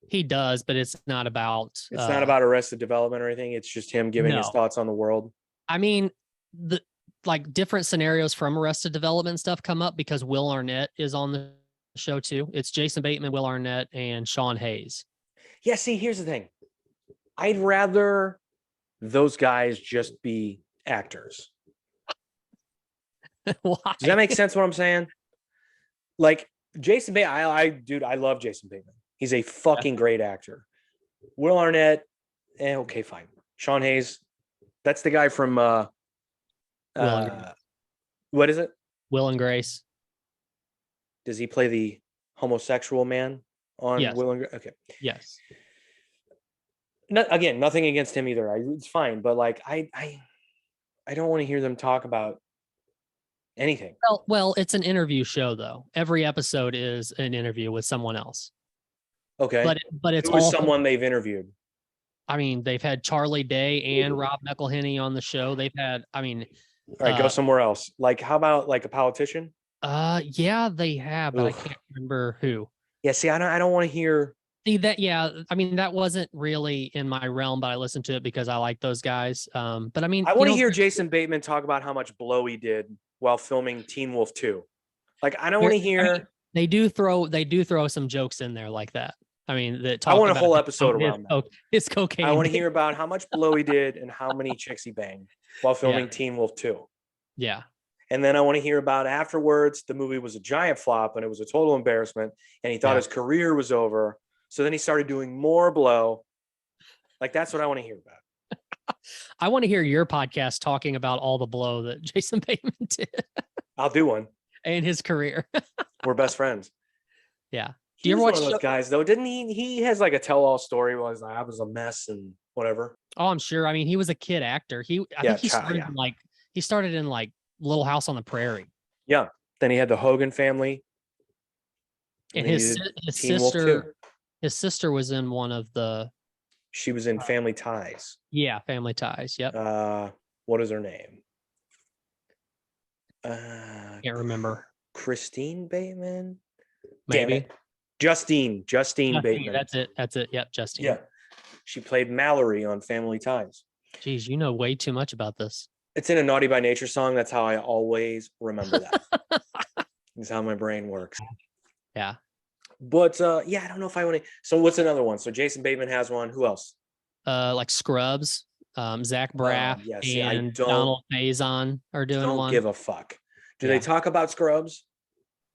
He does, but it's not about It's not about Arrested Development or anything. It's just him giving his No. thoughts on the world. I mean, the like different scenarios from Arrested Development stuff come up because Will Arnett is on the show too. It's Jason Bateman, Will Arnett, and Sean Hayes. Yeah, see, here's the thing. I'd rather those guys just be actors. Why? Does that make sense what I'm saying? Like Jason Bateman, I love Jason Bateman. He's a fucking great actor. Will Arnett, okay, fine. Sean Hayes, that's the guy from what is it? Will and Grace. Does he play the homosexual man on Yes. Will and Grace? Okay. Yes. Again, nothing against him either. It's fine, but like I don't want to hear them talk about anything. Well, it's an interview show though. Every episode is an interview with someone else. Okay. But it's Who is all someone they've interviewed? I mean, they've had Charlie Day and Rob McElhenney on the show. They've had, All right, go uh, somewhere else. Like, how about like a politician? yeah, they have, but I Oof. can't remember who. Yeah, see, I don't want to hear. See that? Yeah, I mean, that wasn't really in my realm, but I listened to it because I like those guys. But I mean, I want to hear Jason Bateman talk about how much blow he did while filming Teen Wolf 2. Like, I don't want to hear. They do throw some jokes in there like that. I mean, that I want a about whole his episode co- his around that. co- his cocaine. I want to hear about how much blow he did and how many chicks he banged while filming Teen Wolf 2. Yeah, And then I want to hear about afterwards, the movie was a giant flop and it was a total embarrassment. And he thought Yeah. his career was over. So then he started doing more blow. Like, that's what I want to hear about. I want to hear your podcast talking about all the blow that Jason Bateman did I'll do one. and his career. We're best friends. Yeah. Do He's you ever one watch of those guys, though? Didn't he? He has like a tell-all story. Was like, I was a mess and whatever. Oh, I'm sure. I mean, he was a kid actor. I Yeah, think he started in like Little House on the Prairie. Yeah. Then he had the Hogan family. And then he his did his Teen Wolf 2. sister was in one of the She was in Family Ties. Family Ties. Yep. What is her name? Can't remember. Christine Bateman. Damn Maybe. it. Justine Justine, Bateman. That's it. Yep, Justine. Yeah. She played Mallory on Family Ties. Geez, you know way too much about this. It's in a Naughty by Nature song. That's how I always remember that. It's how my brain works. Yeah. But yeah, I don't know if I want to. So what's another one? So Jason Bateman has one. Who else? Like Scrubs, Zach Braff yeah, see, I and don't- Donald Faison are doing Don't one. give a fuck. Do Yeah. they talk about Scrubs?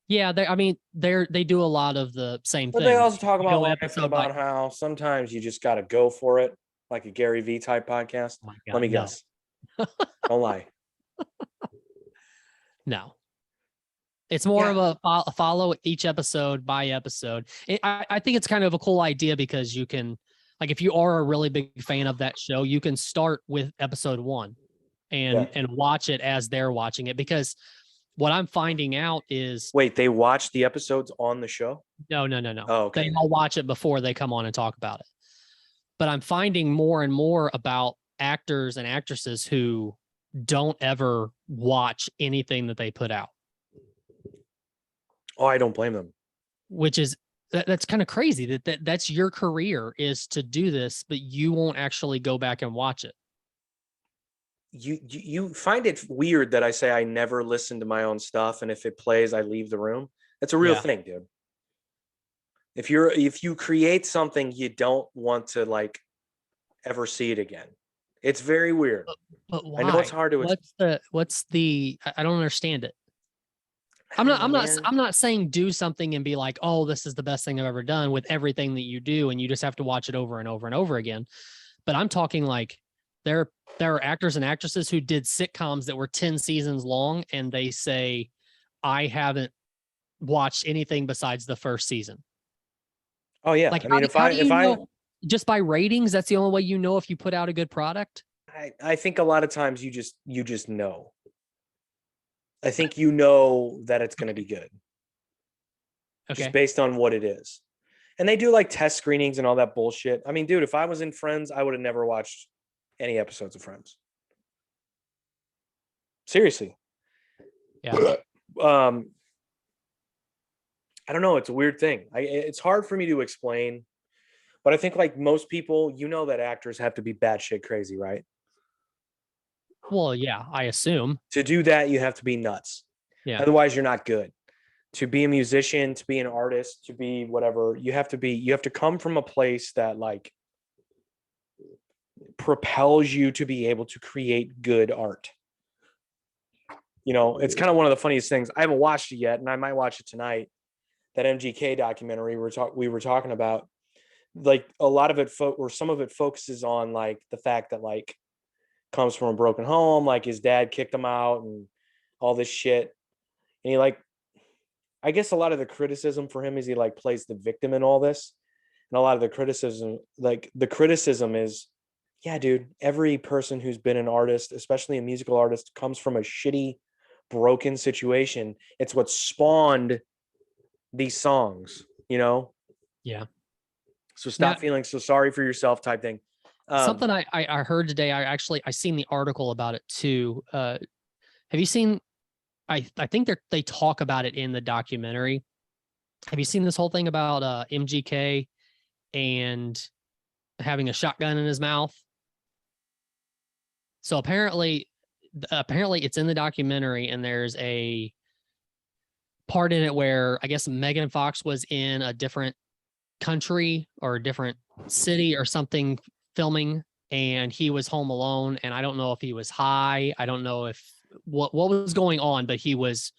Yeah, they do a lot of the same But thing. they also talk You about go life and episode by- about how sometimes you just got to go for it, like a Gary V type podcast. Oh my Let God, me no. guess. Don't lie. No. It's more Yeah. of a follow each episode by episode. I think it's kind of a cool idea because you can, like, if you are a really big fan of that show, you can start with episode 1 and watch it as they're watching it. Because what I'm finding out is Wait, they watch the episodes on the show? no. Oh, okay. They all watch it before they come on and talk about it. But I'm finding more and more about actors and actresses who don't ever watch anything that they put out, Oh, I don't blame them. which is that's kind of crazy that's your career is to do this, but you won't actually go back and watch it. You find it weird that I say I never listen to my own stuff, and if it plays, I leave the room. That's a real Yeah. thing, dude. If you create something, you don't want to like ever see it again. It's very weird. But why? I know it's hard to What's the I don't understand it. I don't know, man. I'm not saying do something and be like, oh, this is the best thing I've ever done with everything that you do, and you just have to watch it over and over and over again. But I'm talking like there are actors and actresses who did sitcoms that were 10 seasons long, and they say, I haven't watched anything besides the first season. Oh yeah. Like, I mean, how do you know, just by ratings, that's the only way you know if you put out a good product. I think a lot of times you just know. I think you know that it's going to be good Okay. just based on what it is. And they do like test screenings and all that bullshit. I mean, dude, if I was in Friends, I would have never watched any episodes of Friends. Seriously. Yeah. I don't know. It's a weird thing. It's hard for me to explain, but I think like most people, you know that actors have to be batshit crazy, right? Well, yeah, I assume. To do that, you have to be nuts. Yeah. Otherwise, you're not good. To be a musician, to be an artist, to be whatever, you have to come from a place that like propels you to be able to create good art. You know, it's kind of one of the funniest things. I haven't watched it yet, and I might watch it tonight. That MGK documentary we were talking about, like a lot of it or some of it focuses on like the fact that like comes from a broken home, like his dad kicked him out and all this shit. And he like, I guess a lot of the criticism for him is he like plays the victim in all this. And a lot of the criticism is, yeah, dude, every person who's been an artist, especially a musical artist, comes from a shitty, broken situation. It's what spawned these songs, you know? Yeah. So stop Now- feeling so sorry for yourself type thing. Something I heard today, I seen the article about it too. Have you seen, I think they talk about it in the documentary. Have you seen this whole thing about MGK and having a shotgun in his mouth? So apparently it's in the documentary, and there's a part in it where I guess Megan Fox was in a different country or a different city or something filming, and he was home alone, and I don't know if he was high. I don't know if what was going on, but he was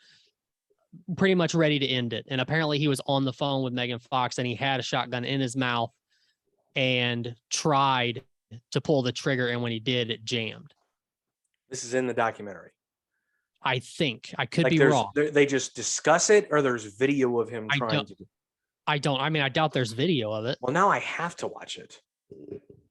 pretty much ready to end it. And apparently he was on the phone with Megan Fox, and he had a shotgun in his mouth and tried to pull the trigger, and when he did, it jammed. This is in the documentary. I think I could Like be wrong. they just discuss it, or there's video of him I trying don't- to. I mean, I doubt there's video of it. Well, now I have to watch it.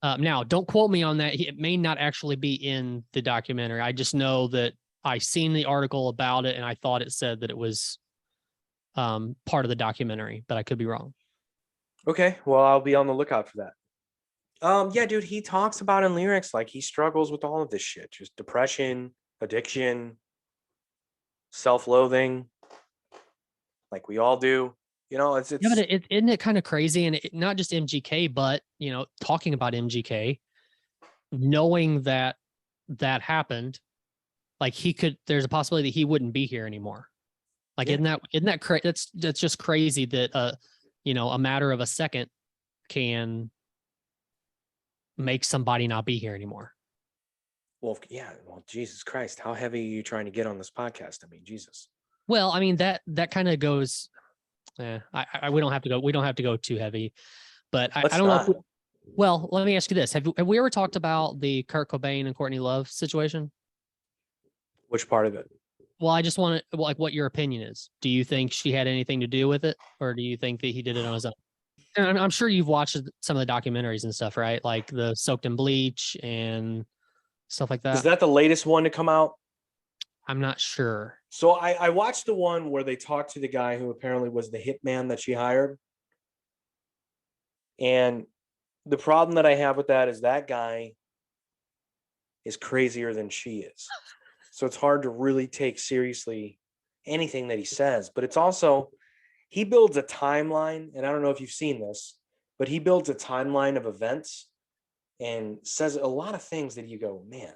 Now, don't quote me on that. It may not actually be in the documentary. I just know that I seen the article about it, and I thought it said that it was part of the documentary, but I could be wrong. Okay, well, I'll be on the lookout for that. Yeah, dude, he talks about in lyrics like he struggles with all of this shit, just depression, addiction, self-loathing, like we all do. You know, it's Yeah, but isn't it kind of crazy? And not just MGK, but talking about MGK, knowing that happened, like there's a possibility that he wouldn't be here anymore. Like, Yeah. isn't that crazy? That's just crazy that a matter of a second can make somebody not be here anymore. Well, yeah. Well, Jesus Christ, how heavy are you trying to get on this podcast? I mean, Jesus. Well, I mean that kind of goes. We don't have to go too heavy, but I Let's don't know. not. Well, let me ask you this: Have we ever talked about the Kurt Cobain and Courtney Love situation? Which part of it? Well, I just want to like what your opinion is. Do you think she had anything to do with it, or do you think that he did it on his own? And I'm sure you've watched some of the documentaries and stuff, right? Like the Soaked in Bleach and stuff like Is that. that the latest one to come out? I'm not sure. So I watched the one where they talked to the guy who apparently was the hitman that she hired. And the problem that I have with that is that guy is crazier than she is. So it's hard to really take seriously anything that he says. But it's also, he builds a timeline, and I don't know if you've seen this, but he builds a timeline of events and says a lot of things that you go, man,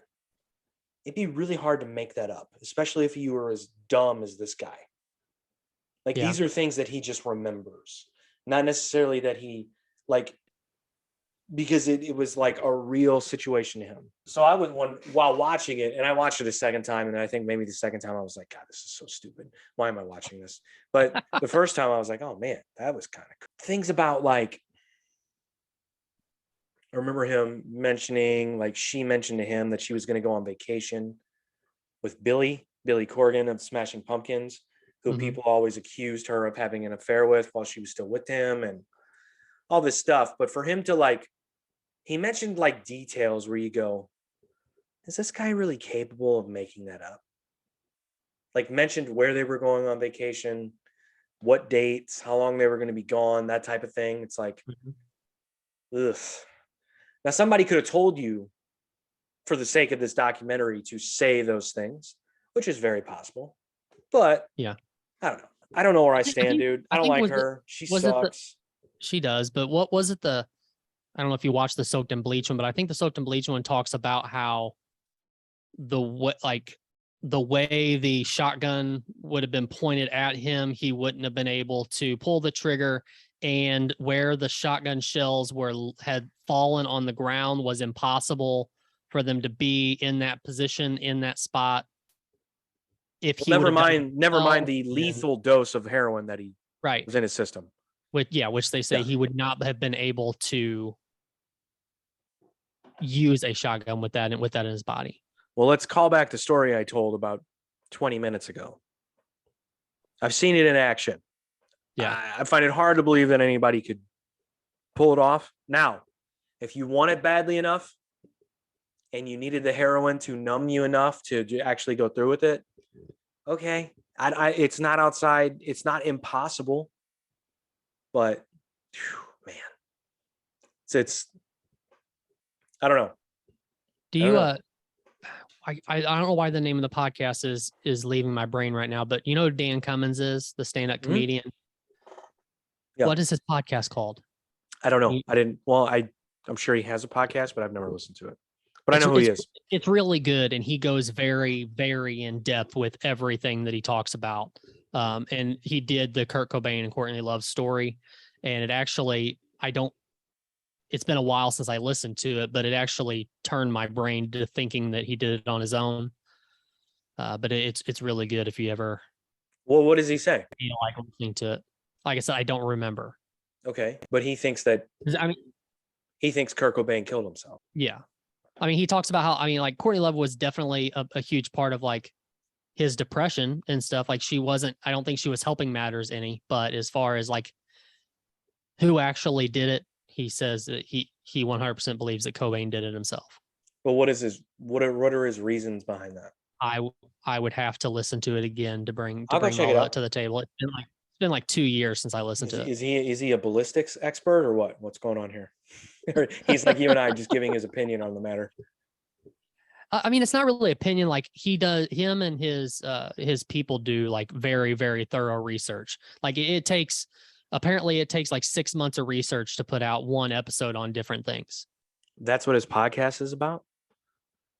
it'd be really hard to make that up, especially if you were as dumb as this guy. Like, Yeah. these are things that he just remembers, not necessarily that he like, because it was like a real situation to him. So I would while watching it, and I watched it a second time, and I think maybe the second time I was like, God, this is so stupid. Why am I watching this? But the first time I was like, oh man, that was kind of things about like, I remember him mentioning, like she mentioned to him that she was going to go on vacation with Billy Corgan of Smashing Pumpkins, who Mhm. people always accused her of having an affair with while she was still with him and all this stuff. But for him to like, he mentioned like details where you go, is this guy really capable of making that up? Like mentioned where they were going on vacation, what dates, how long they were going to be gone, that type of thing. It's like, ugh. Now, somebody could have told you for the sake of this documentary to say those things, which is very possible. But Yeah. I don't know. I don't know where I think- stand, dude. I don't think like was it- her. She was it the- sucks. She does, but what was it? I don't know if you watched the Soaked in Bleach one, but I think the Soaked in Bleach one talks about how the way the shotgun would have been pointed at him, he wouldn't have been able to pull the trigger, and where the shotgun shells had fallen on the ground was impossible for them to be in that position, in that spot. If he Never would have done it mind himself, the then- lethal dose of heroin that he right, was in his system. which they say Yeah. he would not have been able to use a shotgun with that in his body. Well, let's call back the story I told about 20 minutes ago. I've seen it in action. Yeah. I find it hard to believe that anybody could pull it off. Now, if you want it badly enough and you needed the heroin to numb you enough to actually go through with it, okay. It's not outside. It's not impossible, but whew, man, it's I don't know. Do I don't you know. I don't know why the name of the podcast is leaving my brain right now, but you know who Dan Cummins is, the stand-up Mhm. comedian. Yeah. What is his podcast called? I don't know. He- I didn't. Well, I'm sure he has a podcast, but I've never listened to it. But I know who he is. It's really good, and he goes very, very in depth with everything that he talks about. And he did the Kurt Cobain and Courtney Love story, and it actually it's been a while since I listened to it, but it actually turned my brain to thinking that he did it on his own. But it's really good if you ever Well, what does he say? like listening to it. Like I said, I don't remember. Okay, but he thinks that 'Cause, I mean, he thinks Kurt Cobain killed himself. yeah. I mean, he talks about how, like Courtney Love was definitely a huge part of like his depression and stuff. Like I don't think she was helping matters any, but as far as like who actually did it, he says that he 100% believes that Cobain did it himself. But what are his reasons behind that? I would have to listen to it again to bring I'll go all check it that out. to the table. It's been like 2 years since I listened to it. Is he a ballistics expert or what? What's going on here? He's like you and I, just giving his opinion on the matter. I mean, it's not really opinion. Like him and his people do like very, very thorough research. Like apparently it takes like 6 months of research to put out one episode on different things. That's what his podcast is about.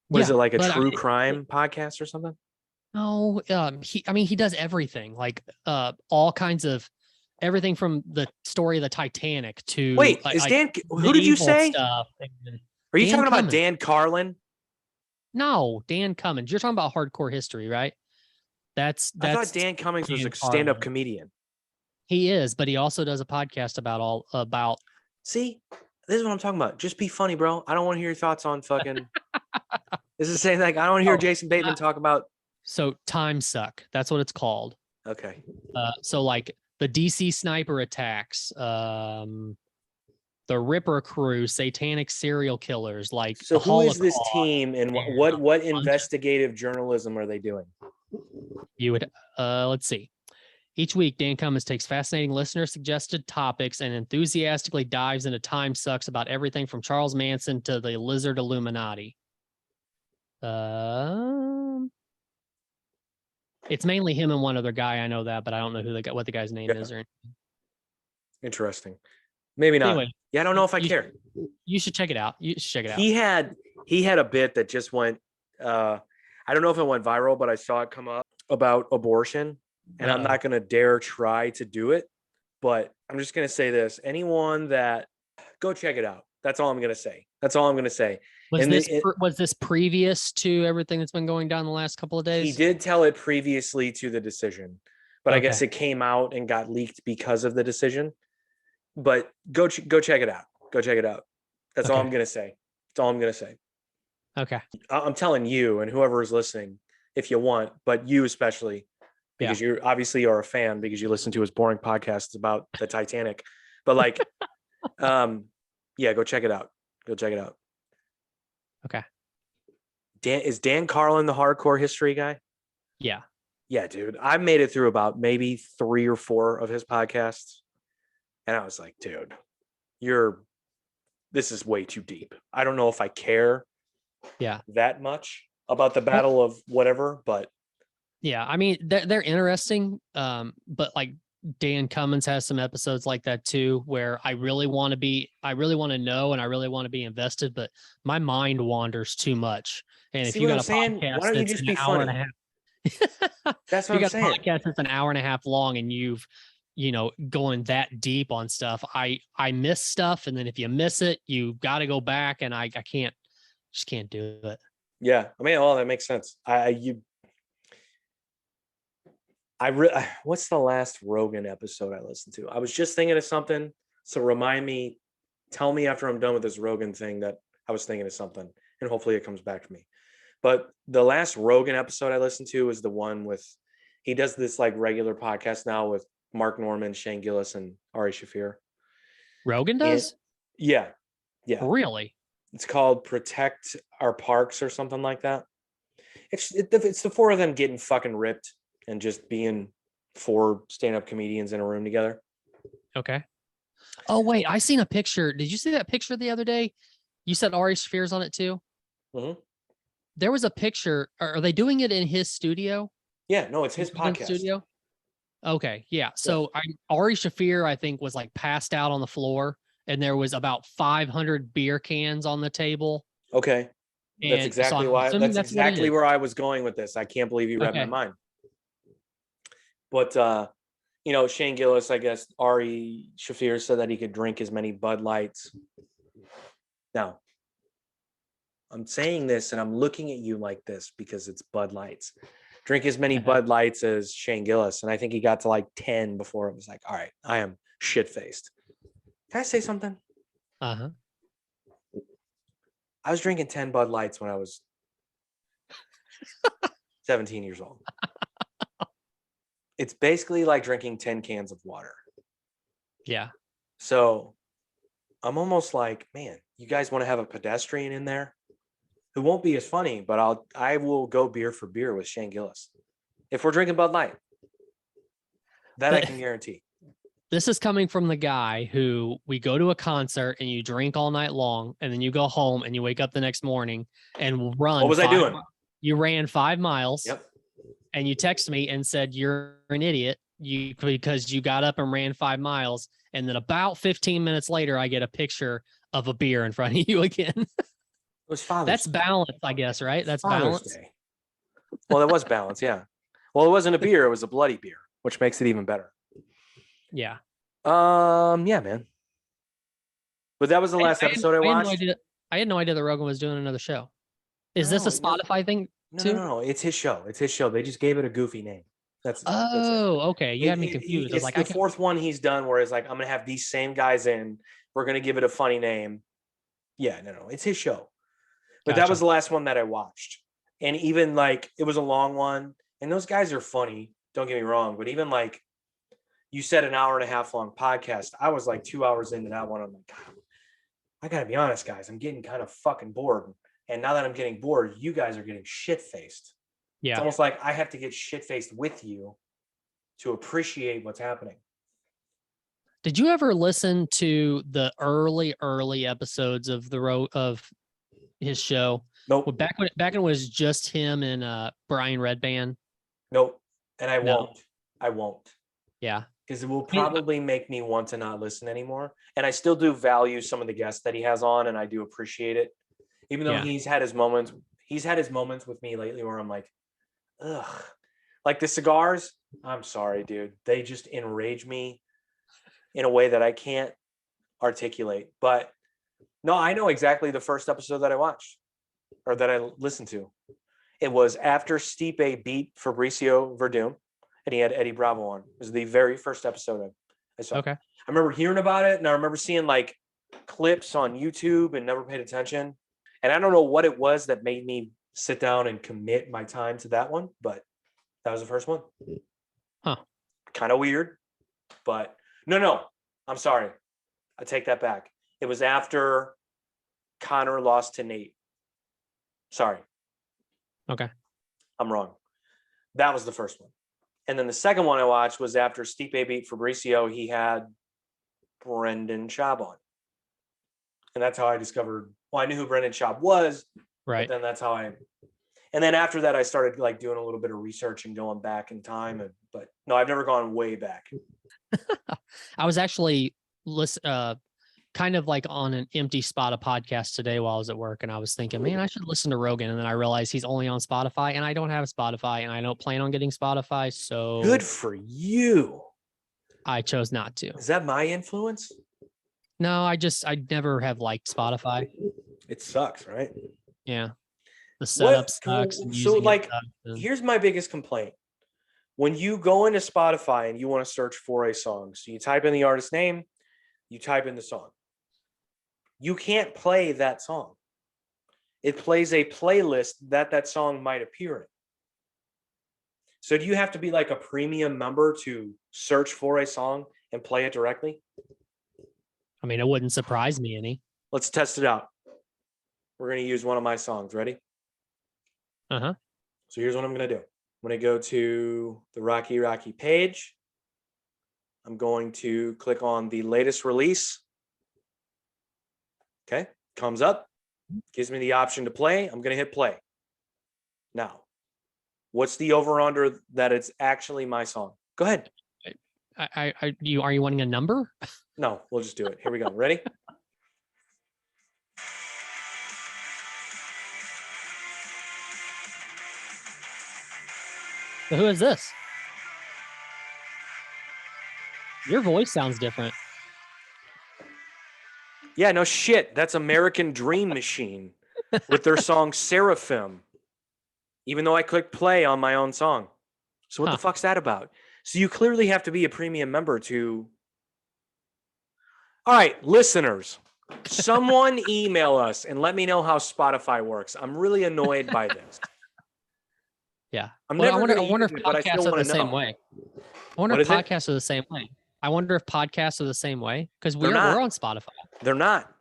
What is Yeah, it, like a but true crime podcast or something? No, he does everything, like all kinds of everything from the story of the Titanic to Wait, like, is like Dan? Who did you medieval say? stuff. And Are you Dan talking about Cummins. Dan Carlin? No, Dan Cummins. You're talking about hardcore history, right? That's I thought Dan Cummings was Dan a stand-up Carlin. comedian. He is, but he also does a podcast about See, this is what I'm talking about. Just be funny, bro. I don't want to hear your thoughts on fucking. This is the same thing. I don't want to hear Oh, Jason Bateman talk about. so Time Suck. That's what it's called. Okay. So like the DC sniper attacks, the Ripper crew, satanic serial killers, like So the who is this Holocaust. team, and and what of- investigative journalism are they doing? You would let's see. Each week, Dan Cummins takes fascinating listener suggested topics and enthusiastically dives into time sucks about everything from Charles Manson to the Lizard Illuminati. It's mainly him and one other guy. I know that, but I don't know what the guy's name Yeah. is. Or Interesting. Maybe not. anyway, Yeah, I don't know if I you- care. you should check it out. You should check it out. He had a bit that just went. I don't know if it went viral, but I saw it come up about abortion, and I'm Uh-oh. not going to dare try to do it. But I'm just going to say this: anyone that go check it out. That's all I'm going to say. That's all I'm going to say. Was and this was this previous to everything that's been going down the last couple of days? He did tell it previously to the decision, but I guess Okay. it came out and got leaked because of the decision. But go check it out. Go check it out. That's all Okay. I'm gonna say. That's all I'm gonna say. Okay. I'm telling you and whoever is listening, if you want, but you especially, because you obviously are a fan because you listen to his boring podcasts about the Titanic. But like, yeah, go check it out. Go check it out. Okay. Is Dan Carlin the hardcore history guy? Yeah. Yeah, dude. I made it through about maybe 3 or 4 of his podcasts. And I was like, dude, this is way too deep. I don't know if I care that much about the battle of whatever, but Yeah. I mean, they're interesting. But like Dan Cummins has some episodes like that too, where I really want to know and I really want to be invested, but my mind wanders too much. And if See you what got I'm a saying? podcast Why don't you that's just an be hour and a funny? half, That's if what you I'm got saying. a podcast that's an hour and a half long and you've, going that deep on stuff, I miss stuff. And then if you miss it, you got to go back and I just can't do it. Yeah. I mean, that makes sense. What's the last Rogan episode I listened to? I was just thinking of something. So tell me after I'm done with this Rogan thing that I was thinking of something, and hopefully it comes back to me. But the last Rogan episode I listened to was the one he does this like regular podcast now with Mark Norman, Shane Gillis, and Ari Shafir. Rogan does? Yeah. Really? It's called Protect Our Parks or something like that. It's the 4 of them getting fucking ripped and just being 4 stand-up comedians in a room together. Okay. Oh, wait, I seen a picture. Did you see that picture the other day? You said Ari Shaffir's on it too? Mhm. There was a picture. Are they doing it in his studio? Yeah, no, it's his Rogan podcast. Studio? Okay, yeah. So Ari Shaffir, I think, was like passed out on the floor, and there was about 500 beer cans on the table. Okay. And That's so exactly I'm why. assuming That's that's what it exactly is. where I was going with this. I can't believe you read my Okay. mind. But Shane Gillis, I guess Ari Shafir said that he could drink as many Bud Lights. Now, I'm saying this and I'm looking at you like this because it's Bud Lights. Drink as many Bud Lights as Shane Gillis. And I think he got to like 10 before it was like, all right, I am shit-faced. Can I say something? Uh-huh. I was drinking 10 Bud Lights when I was 17 years old. It's basically like drinking 10 cans of water. Yeah. So I'm almost like, man, you guys want to have a pedestrian in there who won't be as funny, but I will go beer for beer with Shane Gillis if we're drinking Bud Light. That I But- can guarantee. This is coming from the guy who we go to a concert and you drink all night long, and then you go home and you wake up the next morning and run. What was I 5 doing? You ran 5 miles. Yep. And you text me and said you're an idiot because you got up and ran 5 miles. And then about 15 minutes later, I get a picture of a beer in front of you again. It was Father's That's Day. balance, I guess, right? That's Father's balance. Day. Well, it was balanced, yeah. Well, it wasn't a beer; it was a bloody beer, which makes it even better. Yeah. Yeah, man. But that was the last episode I I had no watched. idea. I had no idea that Rogan was doing another show. Is this a No, Spotify thing No, too? no, it's his show. It's his show. They just gave it a goofy name. That's it. Oh, okay. You had me confused. I was It's like, the fourth one he's done where it's like, I'm gonna have these same guys in. We're gonna give it a funny name. Yeah, no, it's his show. But that Gotcha. was the last one that I watched. And even like it was a long one. And those guys are funny. Don't get me wrong. But even like you said an hour and a half long podcast. I was like 2 hours into that one. I'm like, God, I gotta be honest, guys. I'm getting kind of fucking bored. And now that I'm getting bored, you guys are getting shit faced. It's yeah. almost like I have to get shit faced with you to appreciate what's happening. Did you ever listen to the early episodes of of his show? Nope. Well, back when it was just him and Brian Redband. Nope. And I No. won't. Yeah. Because it will I mean, probably make me want to not listen anymore. And I still do value some of the guests that he has on, and I do appreciate it. Even though Yeah. he's had his moments with me lately where I'm like, ugh. Like the cigars, I'm sorry, dude. They just enrage me in a way that I can't articulate. But no, I know exactly the first episode that I watched or that I listened to. It was after Stipe beat Fabricio Verdum, and he had Eddie Bravo on. It was the very first episode I saw. Okay. I remember hearing about it, and I remember seeing like clips on YouTube and never paid attention. And I don't know what it was that made me sit down and commit my time to that one, but that was the first one. Huh. Kind of weird, but no, I'm sorry. I take that back. It was after Connor lost to Nate. Sorry. Okay. I'm wrong. That was the first one. And then the second one I watched was after Stipe beat Fabricio. He had Brendan Schaub on. And that's how I discovered, well, I knew who Brendan Schaub was, Right. but then that's how and then after that, I started like doing a little bit of research and going back in time. But no, I've never gone way back. I was actually kind of like on an empty spot of podcast today while I was at work, and I was thinking, man, I should listen to Rogan. And then I realized he's only on Spotify, and I don't have Spotify, and I don't plan on getting Spotify. So Good for you. I chose not to. Is that my influence? No, I never have liked Spotify. It sucks, right? Yeah. The setup What- sucks. and so, using it like, sucks, and- Here's my biggest complaint. When you go into Spotify and you want to search for a song, so you type in the artist name, you type in the song. You can't play that song. It plays a playlist that song might appear in. So do you have to be like a premium member to search for a song and play it directly? I mean, it wouldn't surprise me any. Let's test it out. We're going to use one of my songs. Ready? Uh-huh. So here's what I'm going to do. I'm going to go to the Rocky page. I'm going to click on the latest release. Okay, comes up, gives me the option to play. I'm going to hit play. Now, what's the over-under that it's actually my song? Go ahead. Are you wanting a number? No, we'll just do it. Here we go. Ready? So who is this? Your voice sounds different. Yeah, no shit. That's American Dream Machine with their song Seraphim. Even though I clicked play on my own song. So what Huh. the fuck's that about? So you clearly have to be a premium member to. All right, listeners, someone email us and let me know how Spotify works. I'm really annoyed by this. Yeah. I'm Well, never I gonna wonder use if it, but I still podcasts are wanna the same know. way. I wonder What if is it? podcasts are the same way. I wonder if podcasts are the same way because They're we're not. on Spotify. They're not.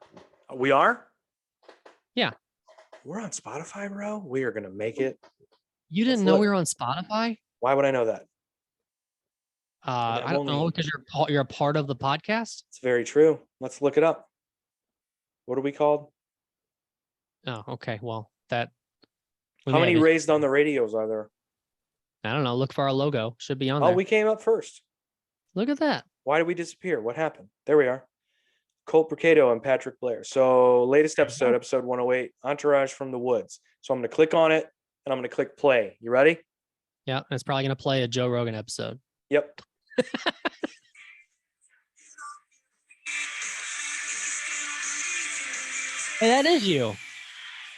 We are? Yeah. We're on Spotify, bro. We are gonna make it. You didn't Let's know look. we were on Spotify? Why would I know that? I don't know only- because you're a part of the podcast. It's very true. Let's look it up. What are we called? Oh, okay. Well, that. we How may many have- raised on the radios are there? I don't know. Look for our logo. Should be on Oh, there. we came up first. Look at that. Why did we disappear? What happened? There we are. Colt Bricato and Patrick Blair. So latest episode 108, Entourage from the Woods. So I'm going to click on it. and I'm going to click play. You ready? Yeah, and it's probably gonna play a Joe Rogan episode. Yep. Hey, that is you.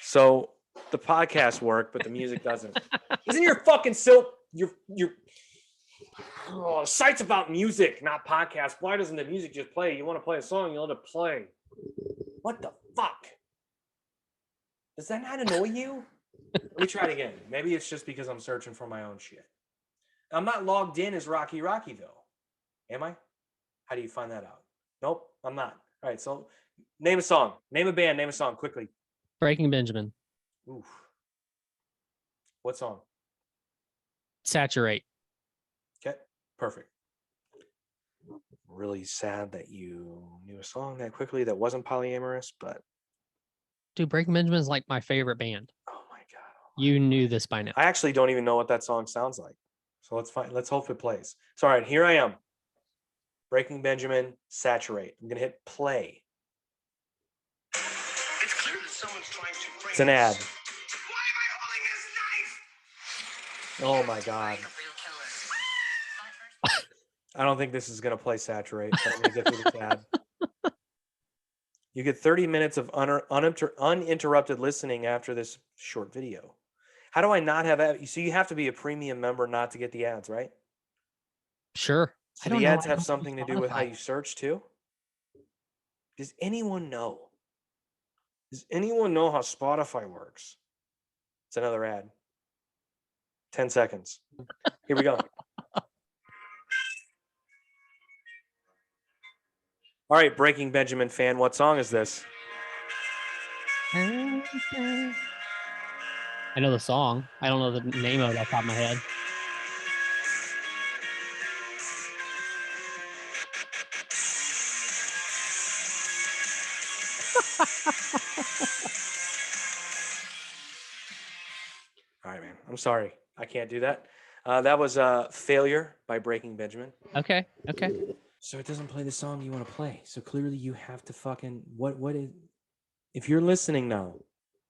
So the podcast work, but the music doesn't. Isn't your fucking your site's about music, not podcast? Why doesn't the music just play? You want to play a song, you let it play. What the fuck? Does that not annoy you? Let me try it again. Maybe it's just because I'm searching for my own shit. I'm not logged in as Rocky though. Am I? How do you find that out? Nope, I'm not. All right, so name a song, name a band, name a song quickly. Breaking Benjamin. Oof. What song? Saturate. Okay, perfect. Really sad that you knew a song that quickly that wasn't polyamorous, but Dude, Breaking Benjamin is like my favorite band. oh my god. You knew this by now. I actually don't even know what that song sounds like. So let's find. Let's hope it plays. So all right, here I am. Breaking Benjamin, Saturate. I'm gonna hit play. It's clear that someone's trying to frame It's an ad. us. Why am I holding this knife? Oh my god. I don't think this is gonna play Saturate, but I'm gonna get through this ad. You get 30 minutes of uninterrupted listening after this short video. How do I not have ad? So you have to be a premium member not to get the ads, right? Sure. I So don't the know. ads I have don't something to use do with how Spotify. you search too? Does anyone know? Does anyone know how Spotify works? It's another ad. 10 seconds. Here we go. All right, Breaking Benjamin fan, what song is this? I know the song. I don't know the name of it off the top of my head. All right, man. I'm sorry. I can't do that. That was Failure by Breaking Benjamin. Okay. Okay. So it doesn't play the song you want to play. So clearly you have to fucking what is if you're listening now,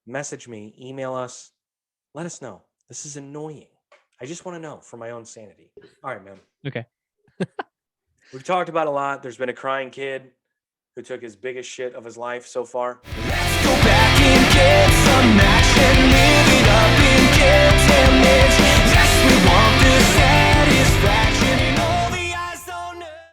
message me, email us, let us know. This is annoying. I just want to know for my own sanity. All right, man. Okay. We've talked about a lot. There's been a crying kid who took his biggest shit of his life so far. Let's go back and get some action, live it up and get damage. Yes, we want this.